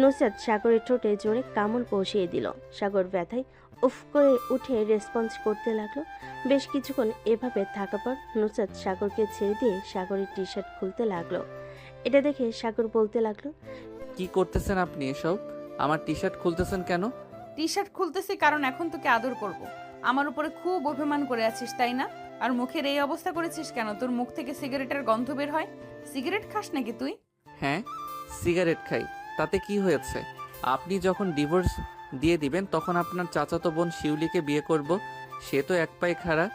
C: নুসরাত সাগরের ঠোঁটে জোরে কামড় বসিয়ে দিল। সাগর ব্যথায় উফ করে উঠে রেসপন্স করতে লাগলো। বেশ কিছুক্ষণ এভাবে থাকা পর নুসরাত সাগরকে ছেড়ে দিয়ে সাগরের টি শার্ট খুলতে লাগলো। এটা দেখে সাগর বলতে লাগলো,
A: কি করতেছেন আপনি এসব? আমার টি শার্ট খুলতেছেন কেন?
B: টি শার্ট খুলতেছি কারণ এখন তোকে আদর করব। আমার উপরে খুব অভিমান করে আছিস তাই না? আর মুখের এই অবস্থা করেছিস কেন? তোর মুখ থেকে সিগারেটের গন্ধ বের হয়। সিগারেট খাস নাকি তুই?
A: হ্যাঁ, সিগারেট খাই, তাতে কি হয়েছে? আপনি যখন ডিভোর্স দিয়ে দিবেন তখন আপনার চাচাতো বোন শিউলিকে বিয়ে করব। সে তো এক পায়ে খাড়া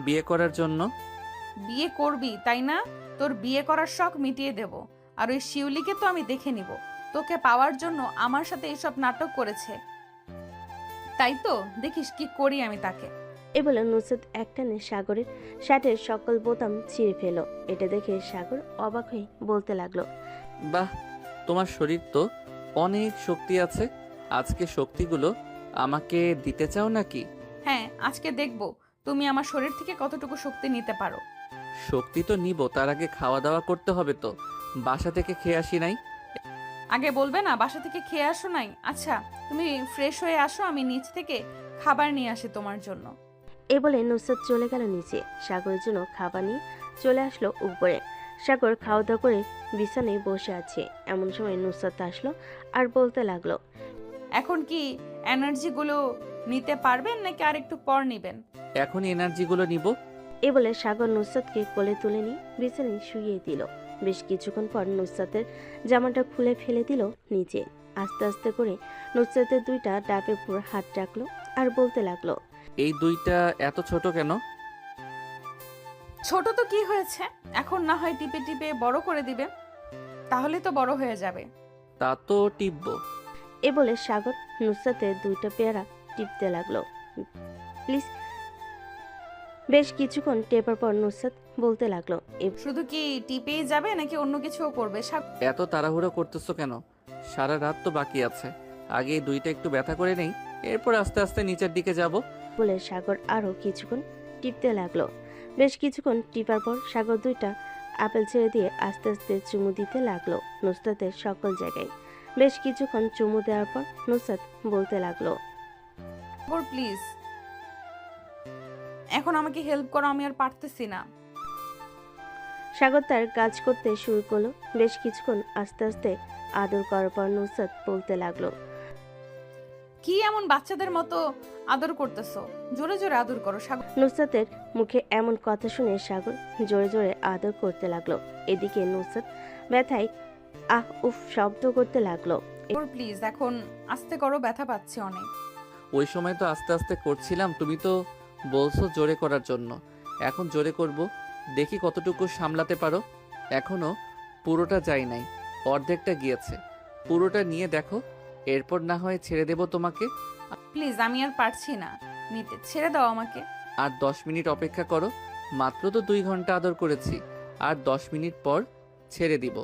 A: বিয়ে করার জন্য।
B: বিয়ে করবি তাই না? তোর বিয়ে করার শখ মিটিয়ে দেব। আর ওই শিউলিকে তো আমি দেখে নিব। তোকে পাওয়ার জন্য আমার সাথে এইসব নাটক করেছে, তাই তো দেখিস কি করি আমি তাকে।
C: এ বলে নুসরাত একটানে সাগরের শার্টের সকল বোতাম ছিঁড়ে ফেল। এটা দেখে সাগর অবাক হয়ে বলতে লাগলো,
A: বাহ, তোমার শরীর তো অনেক শক্তি আছে। আজকে শক্তিগুলো আমাকে দিতে চাও নাকি?
B: হ্যাঁ, আজকে দেখব তুমি আমার শরীর থেকে কতটুকু শক্তি নিতে পারো।
A: শক্তি তো নিব, তার আগে খাওয়া দাওয়া করতে হবে তো। বাসা থেকে খেয়ে আসি নাই।
B: আগে বলবে না বাসা থেকে খেয়ে আসো নাই? আচ্ছা, তুমি ফ্রেশ হয়ে আসো, আমি নিচ থেকে খাবার নিয়ে আসি তোমার জন্য।
C: এ বলে নুসরাত চলে গেল নিচে। সাগরের জন্য খাবার নিয়ে চলে আসলো উপরে। সাগর খাওয়া দাওয়া করে বিছানায় বসে আছে। এমন সময় নুসরাত আসলো আর বলতে লাগলো,
B: এখন কি এনার্জিগুলো নিতে পারবেন নাকি আর একটু পর নেবেন?
A: এখনই এনার্জিগুলো নিব।
C: এ বলে সাগর নুসরাতকে কোলে তুলে নিয়ে বিছানায় শুইয়ে দিল। বেশ কিছুক্ষণ পর নুসরাতের জামাটা খুলে ফেলে দিল নিচে। আস্তে আস্তে করে নুসরাতের দুইটা ডাবের উপর হাত রাখলো আর বলতে লাগলো,
A: এই দুইটা এত ছোট কেন?
B: ছোট তো কি হয়েছে, এখন না হয় টিপে টিপে বড় করে দিবে, তাহলে তো বড় হয়ে যাবে।
A: তা তো টিপবো।
C: এ বলে সাগর নুসরাতের দুইটা পেয়ারা টিপতে লাগলো। প্লিজ। বেশ কিছুক্ষণ টেপার পর নুসরাত বলতে লাগলো,
B: শুধু কি টিপেই যাবে নাকি অন্য কিছুও করবে?
A: এত তাড়াহুড়ো করতেছো কেন? সারা রাত তো বাকি আছে। আগে এই দুইটা একটু ব্যথা করে নেই, এরপর আস্তে আস্তে নিচের দিকে যাব।
C: বলে সাগর আরো কিছুক্ষণ টিপতে লাগলো। বেশ কিছুক্ষণ টিপার পর সাগর দুইটা আপেল ছেড়ে দিয়ে আস্তে আস্তে চুমু দিতে লাগলো নুসরাতের সকল জায়গায়। বেশ কিছুক্ষণ চুমু দেওয়ার পর নুসরাত বলতে লাগলো,
B: প্লিজ এখন আমাকে হেল্প করো, আমি আর পারতেছি না।
C: সাগর তার কাজ করতে শুরু করলো। বেশ কিছুক্ষণ আস্তে আস্তে আদর করার পর নুসরাত বলতে লাগলো,
B: কি এমন বাচ্চাদের মতো আদর করতেছো? জোরে জোরে আদর করো সাগর।
C: নুসরাতের মুখে এমন কথা শুনে সাগর জোরে জোরে আদর করতে লাগলো। এদিকে নুসরাত ব্যথায় আহ উফ শব্দ করতে লাগলো।
B: প্লিজ এখন আস্তে করো, ব্যথা পাচ্ছি অনেক।
A: ওই সময় তো আস্তে আস্তে করছিলাম, তুমি তো বলছো জোরে করার জন্য। এখন জোরে করব, দেখি কতটুকু সামলাতে পারো। এখনো পুরোটা যায় নাই, অর্ধেকটা গিয়েছে। পুরোটা নিয়ে দেখো, এরপর না হয় ছেড়ে দেব তোমাকে।
B: প্লিজ আমি আর পারছি না নিতে, ছেড়ে দাও আমাকে।
A: আর 10 মিনিট অপেক্ষা করো, মাত্র তো 2 ঘন্টা আদর করেছি, আর 10 মিনিট পর ছেড়ে দিব।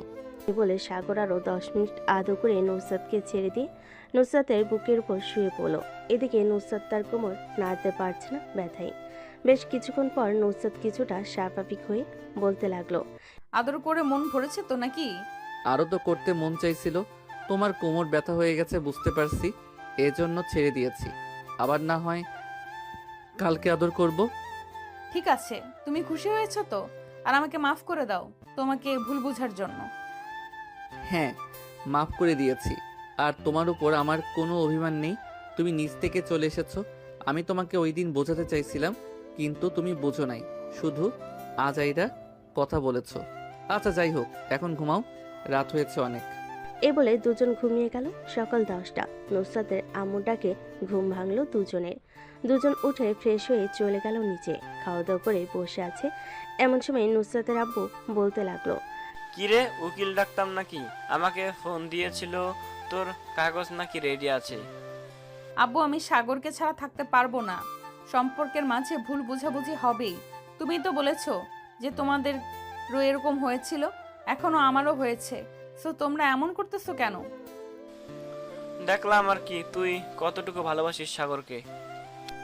C: বলে সাগর আরো 10 মিনিট আদর করে নুসরাতকে ছেড়ে দিয়ে নুসরাতের বুকের উপর শুয়ে পড়ল। এদিকে নুসরাত তার কোমর নাড়তে পারছে না ব্যথায়। বেশ কিছুক্ষণ পর নুসরাত কিছুটা স্বাভাবিক হয়ে বলতে লাগলো,
B: আদর করে মন ভরেছে তো নাকি?
A: আরও তো করতে মন চাইছিল, তোমার কোমর ব্যথা হয়ে গেছে বুঝতে পারছি, এজন্য ছেড়ে দিয়েছি। আবার না হয় কালকে আদর করব।
B: ঠিক আছে, তুমি খুশি হয়েছো তো? আর আমাকে মাফ করে দাও তোমাকে ভুল বোঝার জন্য।
A: হ্যাঁ, মাফ করে দিয়েছি। আর তোমার উপর আমার কোনো অভিমান নেই, তুমি নিজ থেকে চলে এসেছো। আমি তোমাকে ওই দিন বোঝাতে চাইছিলাম, কিন্তু তুমি বোঝো নাই, শুধু আজাইরা কথা বলেছো। আচ্ছা যাই হোক, এখন ঘুমাও, রাত হয়েছে অনেক।
C: এ বলে দুজন ঘুমিয়ে গেল। সকাল 10টা। নুসরাতের আম্মুর ডাকে ঘুম ভাঙলো দুজনের। দুজন উঠে ফ্রেশ হয়ে চলে গেল নিচে। খাওয়া দাওয়া করে বসে আছে। এমন সময় নুসরাতের আব্বু বলতে লাগলো,
G: কিরে উকিল ডাকতাম নাকি? আমাকে ফোন দিয়েছিল, তোর কাগজ নাকি রেডি আছে?
B: আব্বু আমি সাগরকে ছাড়া থাকতে পারবো না, সম্পর্কের মাঝে ভুল বোঝাবুঝি হবেই। তুমিই তো বলেছো যে তোমাদেরও এরকম হয়েছিল, এখনো আমারও হয়েছে। সো তোমরা এমন করতেছো কেন?
G: দেখলাম আর কি, তুই কতটুকু ভালোবাসিস সাগরকে।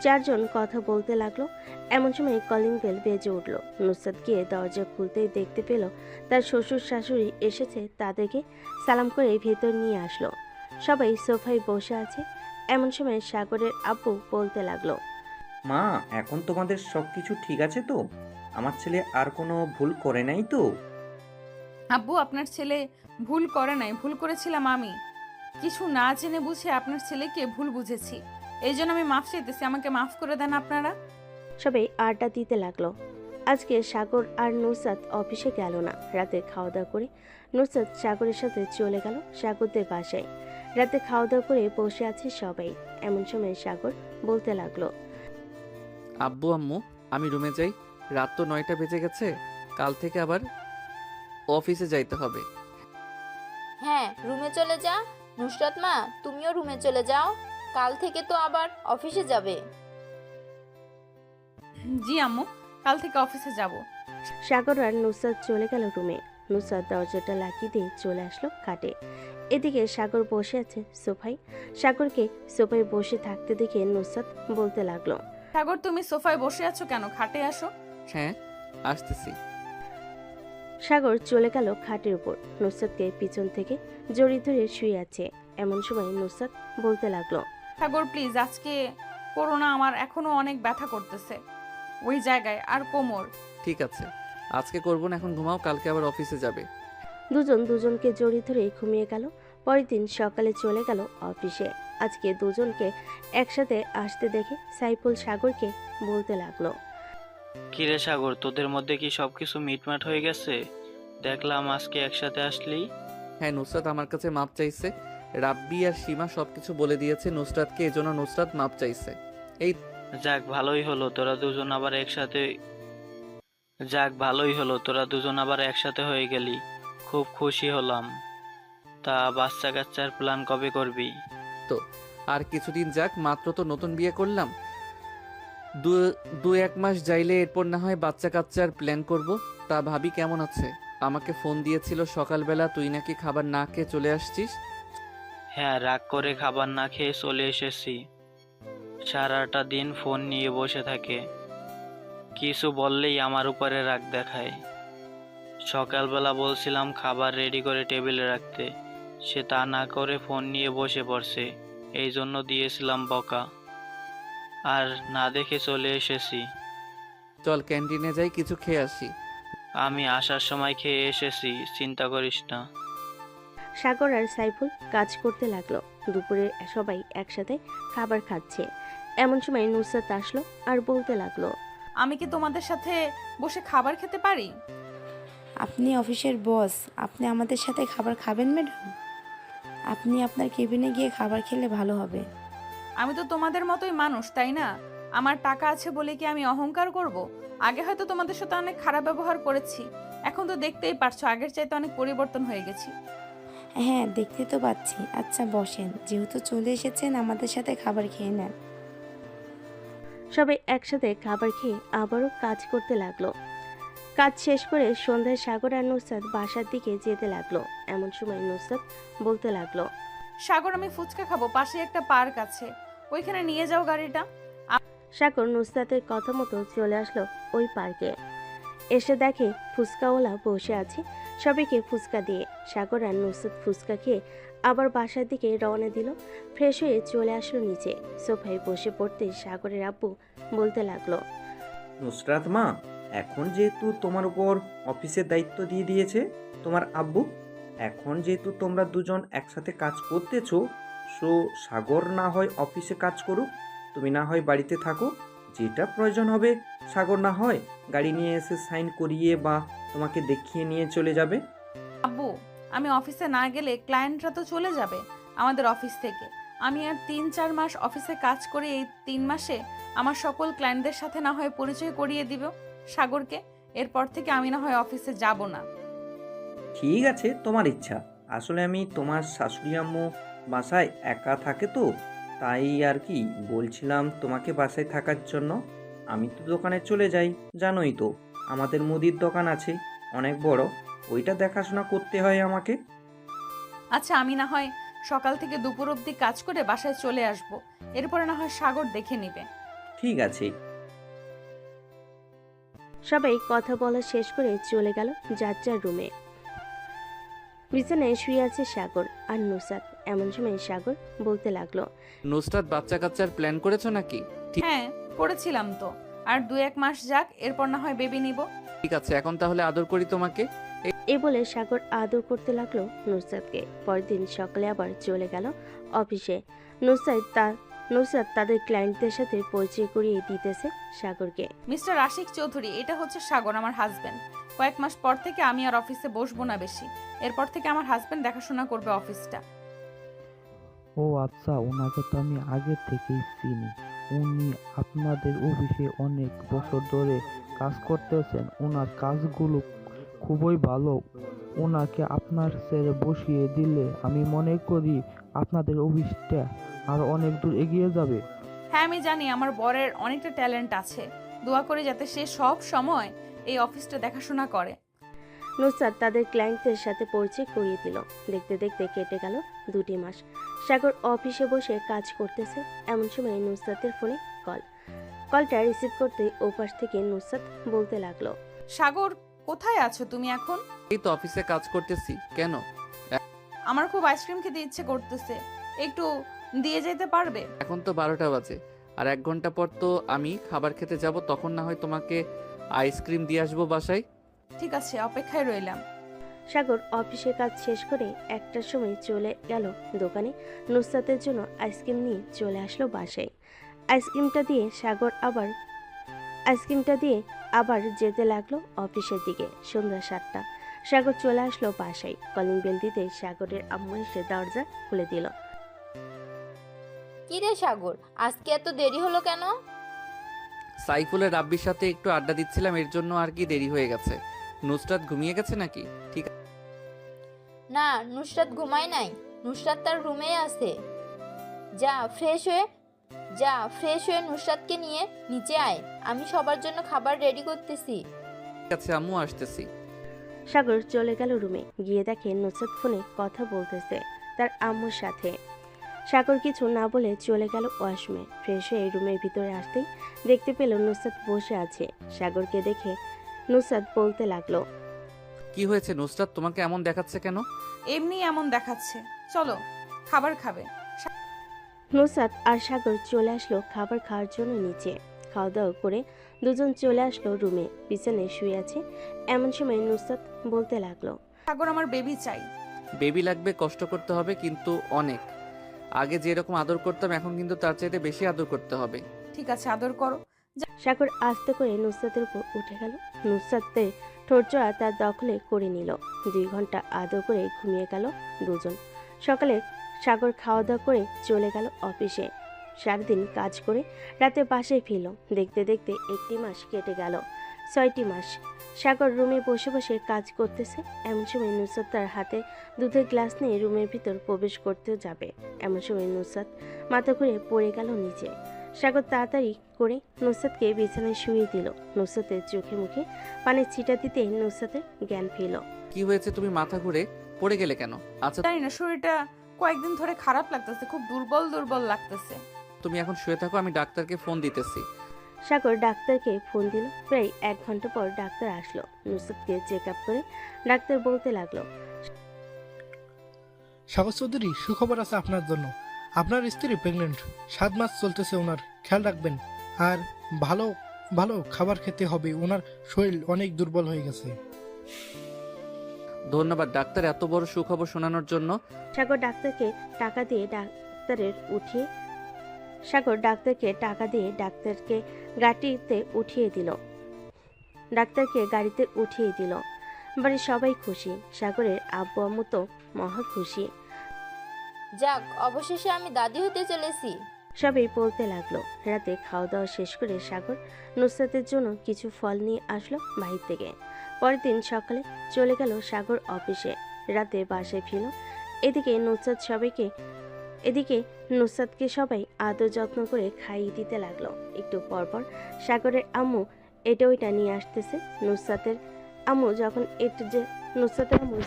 C: চারজন কথা বলতে লাগলো। এমন সময় কলিং বেল বেজে উঠল। নুসরাত গিয়ে দরজা খুলতেই দেখতে পেল তার শ্বশুর শাশুড়ি এসেছে। তাদেরকে সালাম করে ভেতর নিয়ে আসলো। সবাই সোফায় বসে আছে। এমন সময় সাগরের আব্বু বলতে লাগলো,
K: মা, এখন তোমাদের সব কিছু ঠিক আছে তো? আমার ছেলে আর কোনো ভুল করে নাই তো?
B: আব্বু আপনার ছেলে ভুল করে নাই, ভুল করেছিলাম আমি। কিছু না জেনে বুঝে আপনার ছেলেকে ভুল বুঝেছি, এই জন্য আমি মাফ চাইতেছি, আমাকে মাফ করে দেন আপনারা।
C: সবাই আড্ডা দিতে লাগলো। আজকে সাগর আর নুসরাত অফিসে গেল না। রাতে খাওয়া দাওয়া করে নুসরাত সাগরের সাথে চলে গেল সাগরদের বাসায়। রাতে খাওয়া দাওয়া করে বসে আছে সবাই। এমন সময় সাগর বলতে লাগলো,
A: আব্বু আম্মু আমি রুমে যাই, রাত তো 9টা বেজে গেছে, কাল থেকে আবার অফিসে যাইতে হবে।
E: হ্যাঁ, রুমে চলে যা। নুসরাত মা, তুমিও রুমে চলে যাও, কাল থেকে তো আবার অফিসে যাবে।
B: জি আম্মু, কাল থেকে অফিসে যাব।
C: সাগর আর নুসরাত চলে গেল রুমে। নুসরাত দরজাটা লাগিয়ে দিয়ে চলে আসলো খাটে। এদিকে সাগর বসে আছে সোফায়। সাগরকে সোফায় বসে থাকতে দেখে নুসরাত বলতে লাগলো,
B: সাগর তুমি সোফায় বসে আছো কেন? খাটে আসো।
A: হ্যাঁ আসতেছি।
C: সাগর চলে গেল খাটের উপর। নুসরাতকে পিছন থেকে জড়িয়ে ধরে শুয়ে আছে। এমন সময় নুসরাত বলতে লাগলো,
B: সাগর প্লিজ আজকে করো না, আমার এখনো অনেক ব্যথা করতেছে ওই জায়গায় আর কোমর।
A: ঠিক আছে, আজকে করবো না, এখন ঘুমাও, কালকে আবার অফিসে যাবে।
C: দুজন দুজনকে জড়িয়ে ধরে ঘুমিয়ে গেল। পরের দিন সকালে চলে গেল অফিসে। আজকে দুজনকে একসাথে আসতে দেখে সাইফুল সাগরকে বলতে লাগলো,
P: কিরে সাগর, তোদের মধ্যে কি সবকিছু মিটমাট হয়ে গেছে? দেখলাম আজকে একসাথে আসলি।
A: হ্যাঁ, নুসরাত আমার কাছে মাপ চাইছে। রাব্বি আর সীমা সবকিছু বলে দিয়েছে নুসরাতকে, এজন্য নুসরাত মাপ চাইছে। এই
P: যাক ভালোই হলো তোরা দুজন আবার একসাথে হয়ে গেলি, খুব খুশি হলাম। তা বাচ্চা কাচ্চার প্ল্যান কবে করবি?
A: তো আর কিছুদিন যাক, মাত্র তো নতুন বিয়ে করলাম, দু এক মাস যাইলে এরপর না হয় বাচ্চা কাচ্চার প্ল্যান করব। তা ভাবি কেমন আছে? আমাকে ফোন দিয়েছিল সকালবেলা, তুই নাকি খাবার না খেয়ে চলে আসছিস।
P: হ্যাঁ, রাগ করে খাবার না খেয়ে চলে এসেছি। সারাটা দিন ফোন নিয়ে বসে থাকে, কিছু বললেই আমার উপরে রাগ দেখায়। সকালবেলা বলছিলাম খাবার রেডি করে টেবিলে রাখতে, সে তা না করে ফোন নিয়ে বসে পড়ছে, এই জন্য দিয়েছিলাম বকা, আর না দেখে চলে এসেছি।
A: চল ক্যান্টিনে যাই, কিছু খেয়ে আসি।
P: আমি আসার সময় খেয়ে এসেছি, চিন্তা করিস না।
C: সাগর আর সাইফুল কাজ করতে লাগলো। দুপুরে সবাই একসাথে খাবার খাচ্ছে। এমন সময় নুসরাত আসলো আর বলতে লাগলো,
B: আমি কি তোমাদের সাথে বসে খাবার খেতে পারি?
J: আপনি অফিসের বস, আপনি আমাদের সাথে খাবার খাবেন ম্যাডাম? আপনি আপনার কেবিনে গিয়ে খাবার খেলে ভালো হবে।
B: আমি তো তোমাদের মতোই মানুষ, তাই না? আমার টাকা আছে বলে কি আমি অহংকার করব? আগে হয়তো তোমাদের সাথে অনেক খারাপ ব্যবহার করেছি, এখন তো দেখতেই পারছো আগের চাইতে অনেক পরিবর্তন হয়ে গেছি।
J: হ্যাঁ, দেখতে তো পাচ্ছি। আচ্ছা বসেন, যেহেতু চলে এসেছেন আমাদের সাথে খাবার খেয়ে নেন।
C: সবাই একসাথে খাবার খেয়ে আবারও কাজ করতে লাগলো। কাজ শেষ করে সন্ধ্যায় সাগর আর নুসরাত বাসার দিকে যেতে লাগলো। এমন সময় নুসরাত বলতে লাগলো,
B: সাগর, আমি ফুচকা খাবো, পাশে একটা পার্ক আছে, ওইখানে নিয়ে যাও গাড়িটা।
C: সাগর নুসরাতের কথা মতো চলে আসলো ওই পার্কে। এসে দেখে ফুচকাওয়ালা বসে আছে। সবাইকে ফুচকা দিয়ে সাগর আর নুসরাত ফুচকা খেয়ে আবার বাসার দিকে রওনা দিল। ফ্রেশ হয়ে চলে আসলো নিচে। সোফায় বসে পড়তে সাগরের আব্বু বলতে লাগলো,
K: নুসরাত মা, এখন যেহেতু তোমার উপর অফিসের দায়িত্ব দিয়ে দিয়েছে তোমার আব্বু, এখন যেহেতু তোমরা দুজন একসাথে কাজ করতেছো, সো সাগর না হয় অফিসে কাজ করুক, তুমি না হয় বাড়িতে থাকো। যেটা প্রয়োজন হবে সাগর না হয় গাড়ি নিয়ে এসে সাইন করিয়ে বা তোমাকে দেখিয়ে নিয়ে চলে যাবে।
B: আব্বু, আমি অফিসে না গেলে ক্লায়েন্টরা তো চলে যাবে আমাদের অফিস থেকে। আমি আর 3-4 মাস অফিসে কাজ করে এই 3 মাসে আমার সকল ক্লায়েন্টদের সাথে না হয় পরিচয় করিয়ে দিব সাগরকে। এরপর থেকে আমি না হয় অফিসে যাব না।
K: ঠিক আছে, তোমার ইচ্ছা। আসলে আমি তোমার শাশুড়ি আম্মু বাসায় একা থাকে তো, তাই আর কি বলছিলাম তোমাকে বাসায় থাকার জন্য। আমি তো দোকানে চলে যাই, জানোই তো আমাদের মুদির দোকান আছে অনেক বড়, ওইটা দেখাশোনা করতে হয় আমাকে।
B: আচ্ছা, আমি না হয় সকাল থেকে দুপুর অবধি কাজ করে বাসায় চলে আসব, এরপরে না হয় সাগর দেখে নেবে।
K: ঠিক আছে।
C: সবাই কথা বলা শেষ করে চলে গেল যার যার রুমে। বিছানায় শুয়ে আছে সাগর আর নুসরাত। এমন সময় সাগর বলতে লাগলো,
A: নুসরাত, বাচ্চা কাচ্চার প্ল্যান করেছো নাকি?
B: হ্যাঁ, করেছিলাম তো। আর 2-1 মাস যাক, এরপর না হয় বেবি নিব।
A: ঠিক আছে, এখন তাহলে আদর করি তোমাকে।
C: এই বলে সাগর আদর করতে লাগলো নুসরাতকে। পরের দিন সকালে আবার চলে গেল অফিসে। নুসরাত তাদের ক্লায়েন্টদের সাথে পরিচয় করিয়ে দিতেছে সাগরকে।
B: মিস্টার আশিক চৌধুরী, এটা হচ্ছে সাগর, আমার হাজবেন্ড। কয়েক মাস পর থেকে আমি আর অফিসে বসবো না বেশি। এরপর থেকে আমার হাজবেন্ড দেখাশোনা করবে অফিসটা।
R: ও আচ্ছা, ওনাকে তো আমি আগে থেকেই চিনি। উনি আপনাদের অফিসে অনেক বছর ধরে কাজ করতেছেন। ওনার কাজগুলো খুবই ভালো। ওনাকে আপনার ছেড়ে বসিয়ে দিলে আমি মনে করি আপনাদের অফিসটা আরো অনেক দূর এগিয়ে যাবে।
B: হ্যাঁ, আমি জানি আমার বরের অনেকটা ট্যালেন্ট আছে। দোয়া করে যাতে সে সব সময় এই অফিসটা দেখাশোনা করে।
C: নুসরাত তাদের ক্লায়েন্টদের সাথে পরিচয় করিয়ে দিল। দেখতে দেখতে কেটে গেল 2 মাস। সাগর অফিসে বসে কাজ করতেছে। এমন সময় নুসরাতের ফোনে কলটা রিসিভ করতে ওপাশ থেকে নুসরাত বলতে লাগলো,
B: সাগর, কোথায় আছো তুমি এখন?
A: এই তো অফিসে কাজ করতেছি। কেন?
B: আমার খুব আইসক্রিম খেতে ইচ্ছে করতেছে, একটু দিয়ে যেতে পারবে?
A: এখন তো 12টা বাজে, আর 1 ঘন্টা পর তো আমি খাবার খেতে যাব, তখন না হয় তোমাকে আইসক্রিম দিয়ে আসবো বাসায়।
B: ঠিক আছে, অপেক্ষায় রইলাম।
C: সাগর অফিসের কাজ শেষ করে 1টার সময় চলে গেল দোকানে। নুসরাতের জন্য আইসক্রিম নিয়ে চলে আসলো বাসায়। আইসক্রিমটা দিয়ে আবার যেতে লাগলো অফিসের দিকে। সন্ধ্যা 7টা। সাগর চলে আসলো বাসায়। কলিং বেল দিতে সাগরের আম্মু এসে দরজা খুলে দিল।
E: কি রে সাগর, আজকে এত দেরি হলো কেন?
A: সাইফুলের রাব্বির সাথে একটু আড্ডা দিচ্ছিলাম, এর জন্য আর কি দেরি হয়ে গেছে। নুসরাত ঘুমিয়ে গেছে নাকি? ঠিক
E: না, নুসরাত ঘুমায় নাই, নুসরাত তার রুমেই আছে। যা ফ্রেশ হয়ে নুসরাতকে নিয়ে নিচে আয়, আমি সবার জন্য খাবার রেডি করতেছি।
A: আছে আম্মু, আসতেছি।
C: সাগর চলে গেল রুমে। গিয়ে দেখে নুসরাত ফোনে কথা বলতেছে তার আম্মুর সাথে। সাগর কিছু না বলে চলে গেল ওয়াশরুমে। ফ্রেশ হয়ে রুমের ভিতরে আসতেই দেখতে পেল নুসরাত বসে আছে। সাগরকে দেখে নুসরাত বলতে লাগলো,
A: কি হয়েছে নুসরাত, তোমাকে এমন দেখাচ্ছে কেন?
B: এমনি এমন দেখাচ্ছে, চলো খাবার খাবে।
C: নুসরাত আর সাগর চলে আসলো খাবার খাওয়ার জন্য নিচে। খাওয়া দাওয়া করে দুজন চলে আসলো রুমে। বিছানায় শুয়ে আছে এমন সময় নুসরাত বলতে লাগলো,
B: সাগর আমার বেবি চাই।
A: বেবি লাগবে, কষ্ট করতে হবে কিন্তু অনেক। আগে যেরকম আদর করতাম এখন কিন্তু তার চাইতে বেশি আদর করতে হবে।
B: ঠিক আছে, আদর করো।
C: সাগর আস্তে করে নুসরাতের উপর উঠে গেল। নুসরাতের ঠোঁটজোড়া তার দখলে করে নিল। 2 ঘন্টা আদর করে ঘুমিয়ে গেল দুজন। সকালে সাগর খাওয়া দাওয়া করে চলে গেল অফিসে। সারাদিন কাজ করে রাতে বাসায় ফিরল। দেখতে দেখতে 1টি মাস কেটে গেল। 6টি মাস সাগর রুমে বসে বসে কাজ করতেছে। এমন সময় নুসরাত তার হাতে দুধের গ্লাস নিয়ে রুমের ভিতর প্রবেশ করতে যাবে। এমন সময় নুসরাত মাথা ঘুরে পড়ে গেল নিচে। সাগর তাড়াতাড়ি করে নুসরাতকে বিছানায় শুয়ে দিল। নুসরাতের চোখে মুখে পানির ছিটা দিতে নুসরাতের জ্ঞান ফিরল।
A: কি হয়েছে, তুমি মাথা ঘুরে পড়ে গেলে কেন? আচ্ছা
B: জানি না, শরীরটা কয়েকদিন ধরে খারাপ লাগতেছে, খুব দুর্বল দুর্বল লাগতেছে।
A: তুমি এখন শুয়ে থাকো, আমি ডাক্তারকে ফোন দিতেছি।
C: সাগর ডাক্তারকে ফোন দিল। প্রায় 1 ঘন্টা পর ডাক্তার আসলো। নুসরাতকে চেক আপ করে ডাক্তার বলতে লাগলো,
S: সাগর চৌধুরী, সুখবর আছে আপনার জন্য। আপনার স্ত্রী প্রেগনেন্ট, 7 মাস চলতেছে। ওনার খেয়াল রাখবেন আর ভালো ভালো খাবার খেতে হবে। ওনার শরীর অনেক দুর্বল হয়ে গেছে।
A: ধন্যবাদ ডাক্তার এত বড় সুখবর শোনানোর জন্য।
C: সাগর ডাক্তারকে টাকা দিয়ে ডাক্তারকে গাড়িতে উঠিয়ে দিল। বাড়ির সবাই খুশি। সাগরের আব্বু আম্মু তো মহা খুশি।
E: যাক, অবশেষে আমি দাদি হতে চলেছি।
C: সবাই বলতে লাগলো। রাতে খাওয়া দাওয়া শেষ করে সাগর নুসরাতের জন্য কিছু ফল নিয়ে আসলো বাহির থেকে। পরের দিন সকালে চলে গেল সাগর অফিসে। রাতে বাসায় ফিরল। এদিকে নুসরাতকে সবাই আদর যত্ন করে খাইয়ে দিতে লাগলো। একটু পরপর সাগরের আম্মু এটা ওইটা নিয়ে আসতেছে। নুসরাতের আম্মু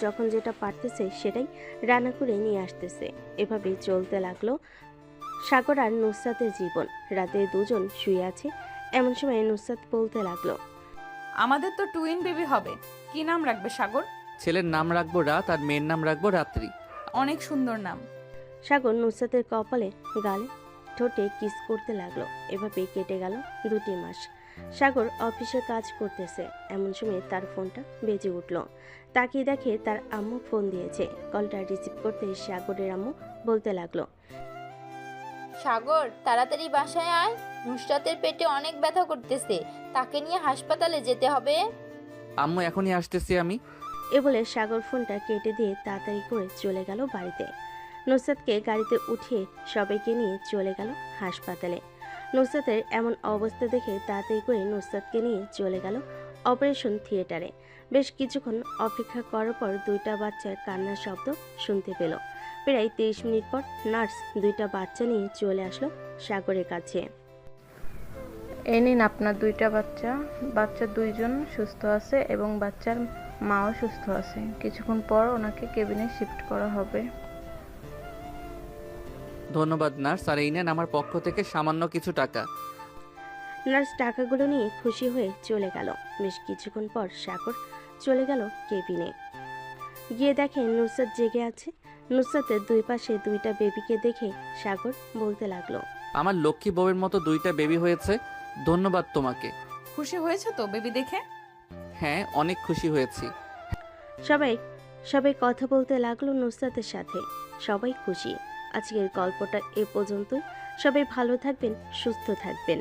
C: যখন যেটা পারতেছে সেটাই রান্না করে নিয়ে আসতেছে। এভাবেই চলতে লাগলো সাগর আর নুসরাতের জীবন। রাতে দুজন শুয়ে আছে। এমন সময় নুসরাত বলতে লাগলো,
B: আমাদের তো টুইন বেবি হবে, কি নাম রাখবে সাগর?
A: ছেলের নাম রাখবো রাত আর মেয়ের নাম রাখবো রাত্রি।
B: অনেক সুন্দর নাম।
C: সাগর নুসরাতের কপালে গালে ঠোঁটে কিস করতে লাগলো। এভাবে কেটে গেল 2টি মাস। সাগর অফিসে কাজ করতেছে। এমন সময় তার ফোনটা বেজে উঠল। তাকিয়ে দেখে তার আম্মু ফোন দিয়েছে। কলটা রিসিভ করতে সাগরের আম্মু বলতে লাগলো,
E: সাগর, তাড়াতাড়ি বাসায় আয়। নুসরাতের পেটে অনেক ব্যথা করতেছে, তাকে নিয়ে হাসপাতালে যেতে হবে।
A: আম্মু এখনই আসতেছি আমি।
C: এ বলে সাগর ফোনটা কেটে দিয়ে তাড়াতাড়ি করে চলে গেল বাড়িতে। নুসরাতকে গাড়িতে উঠিয়ে সবাইকে নিয়ে চলে গেল হাসপাতালে। নুসরাতের এমন অবস্থা দেখে তাড়াতাড়ি করে নুসরাতকে নিয়ে চলে গেল অপারেশন থিয়েটারে। বেশ কিছুক্ষণ অপেক্ষা করার পর 2টা বাচ্চার কান্নার শব্দ শুনতে পেল। প্রায় 23 মিনিট পর নার্স 2টা বাচ্চা নিয়ে চলে আসলো সাগরের কাছে।
D: এই নিন আপনার 2টা বাচ্চা। বাচ্চা 2জন সুস্থ আছে এবং বাচ্চার মাও সুস্থ আছে। কিছুক্ষণ পর ওনাকে কেবিনে শিফট করা হবে।
A: ধন্যবাদ নার্স, আর এই নেন আমার পক্ষ থেকে সামান্য কিছু টাকা।
C: নার্স টাকাগুলো নিয়ে খুশি হয়ে চলে গেল। বেশ কিছুক্ষণ পর সাগর চলে গেল কেবিনে। গিয়ে দেখে নুসরাত জেগে আছে। নুসরাতের 2 পাশে 2টা বেবিকে দেখে সাগর বলতে লাগলো,
A: আমার লক্ষ্মী বউয়ের মতো 2টা বেবি হয়েছে। ধন্যবাদ তোমাকে।
B: খুশি হয়েছে তো বেবি দেখে?
A: হ্যাঁ, অনেক খুশি হয়েছি।
C: সবাই কথা বলতে লাগলো নুসরাতের সাথে। সবাই খুশি। আজকের গল্পটা এ পর্যন্তই। সবাই ভালো থাকবেন, সুস্থ থাকবেন।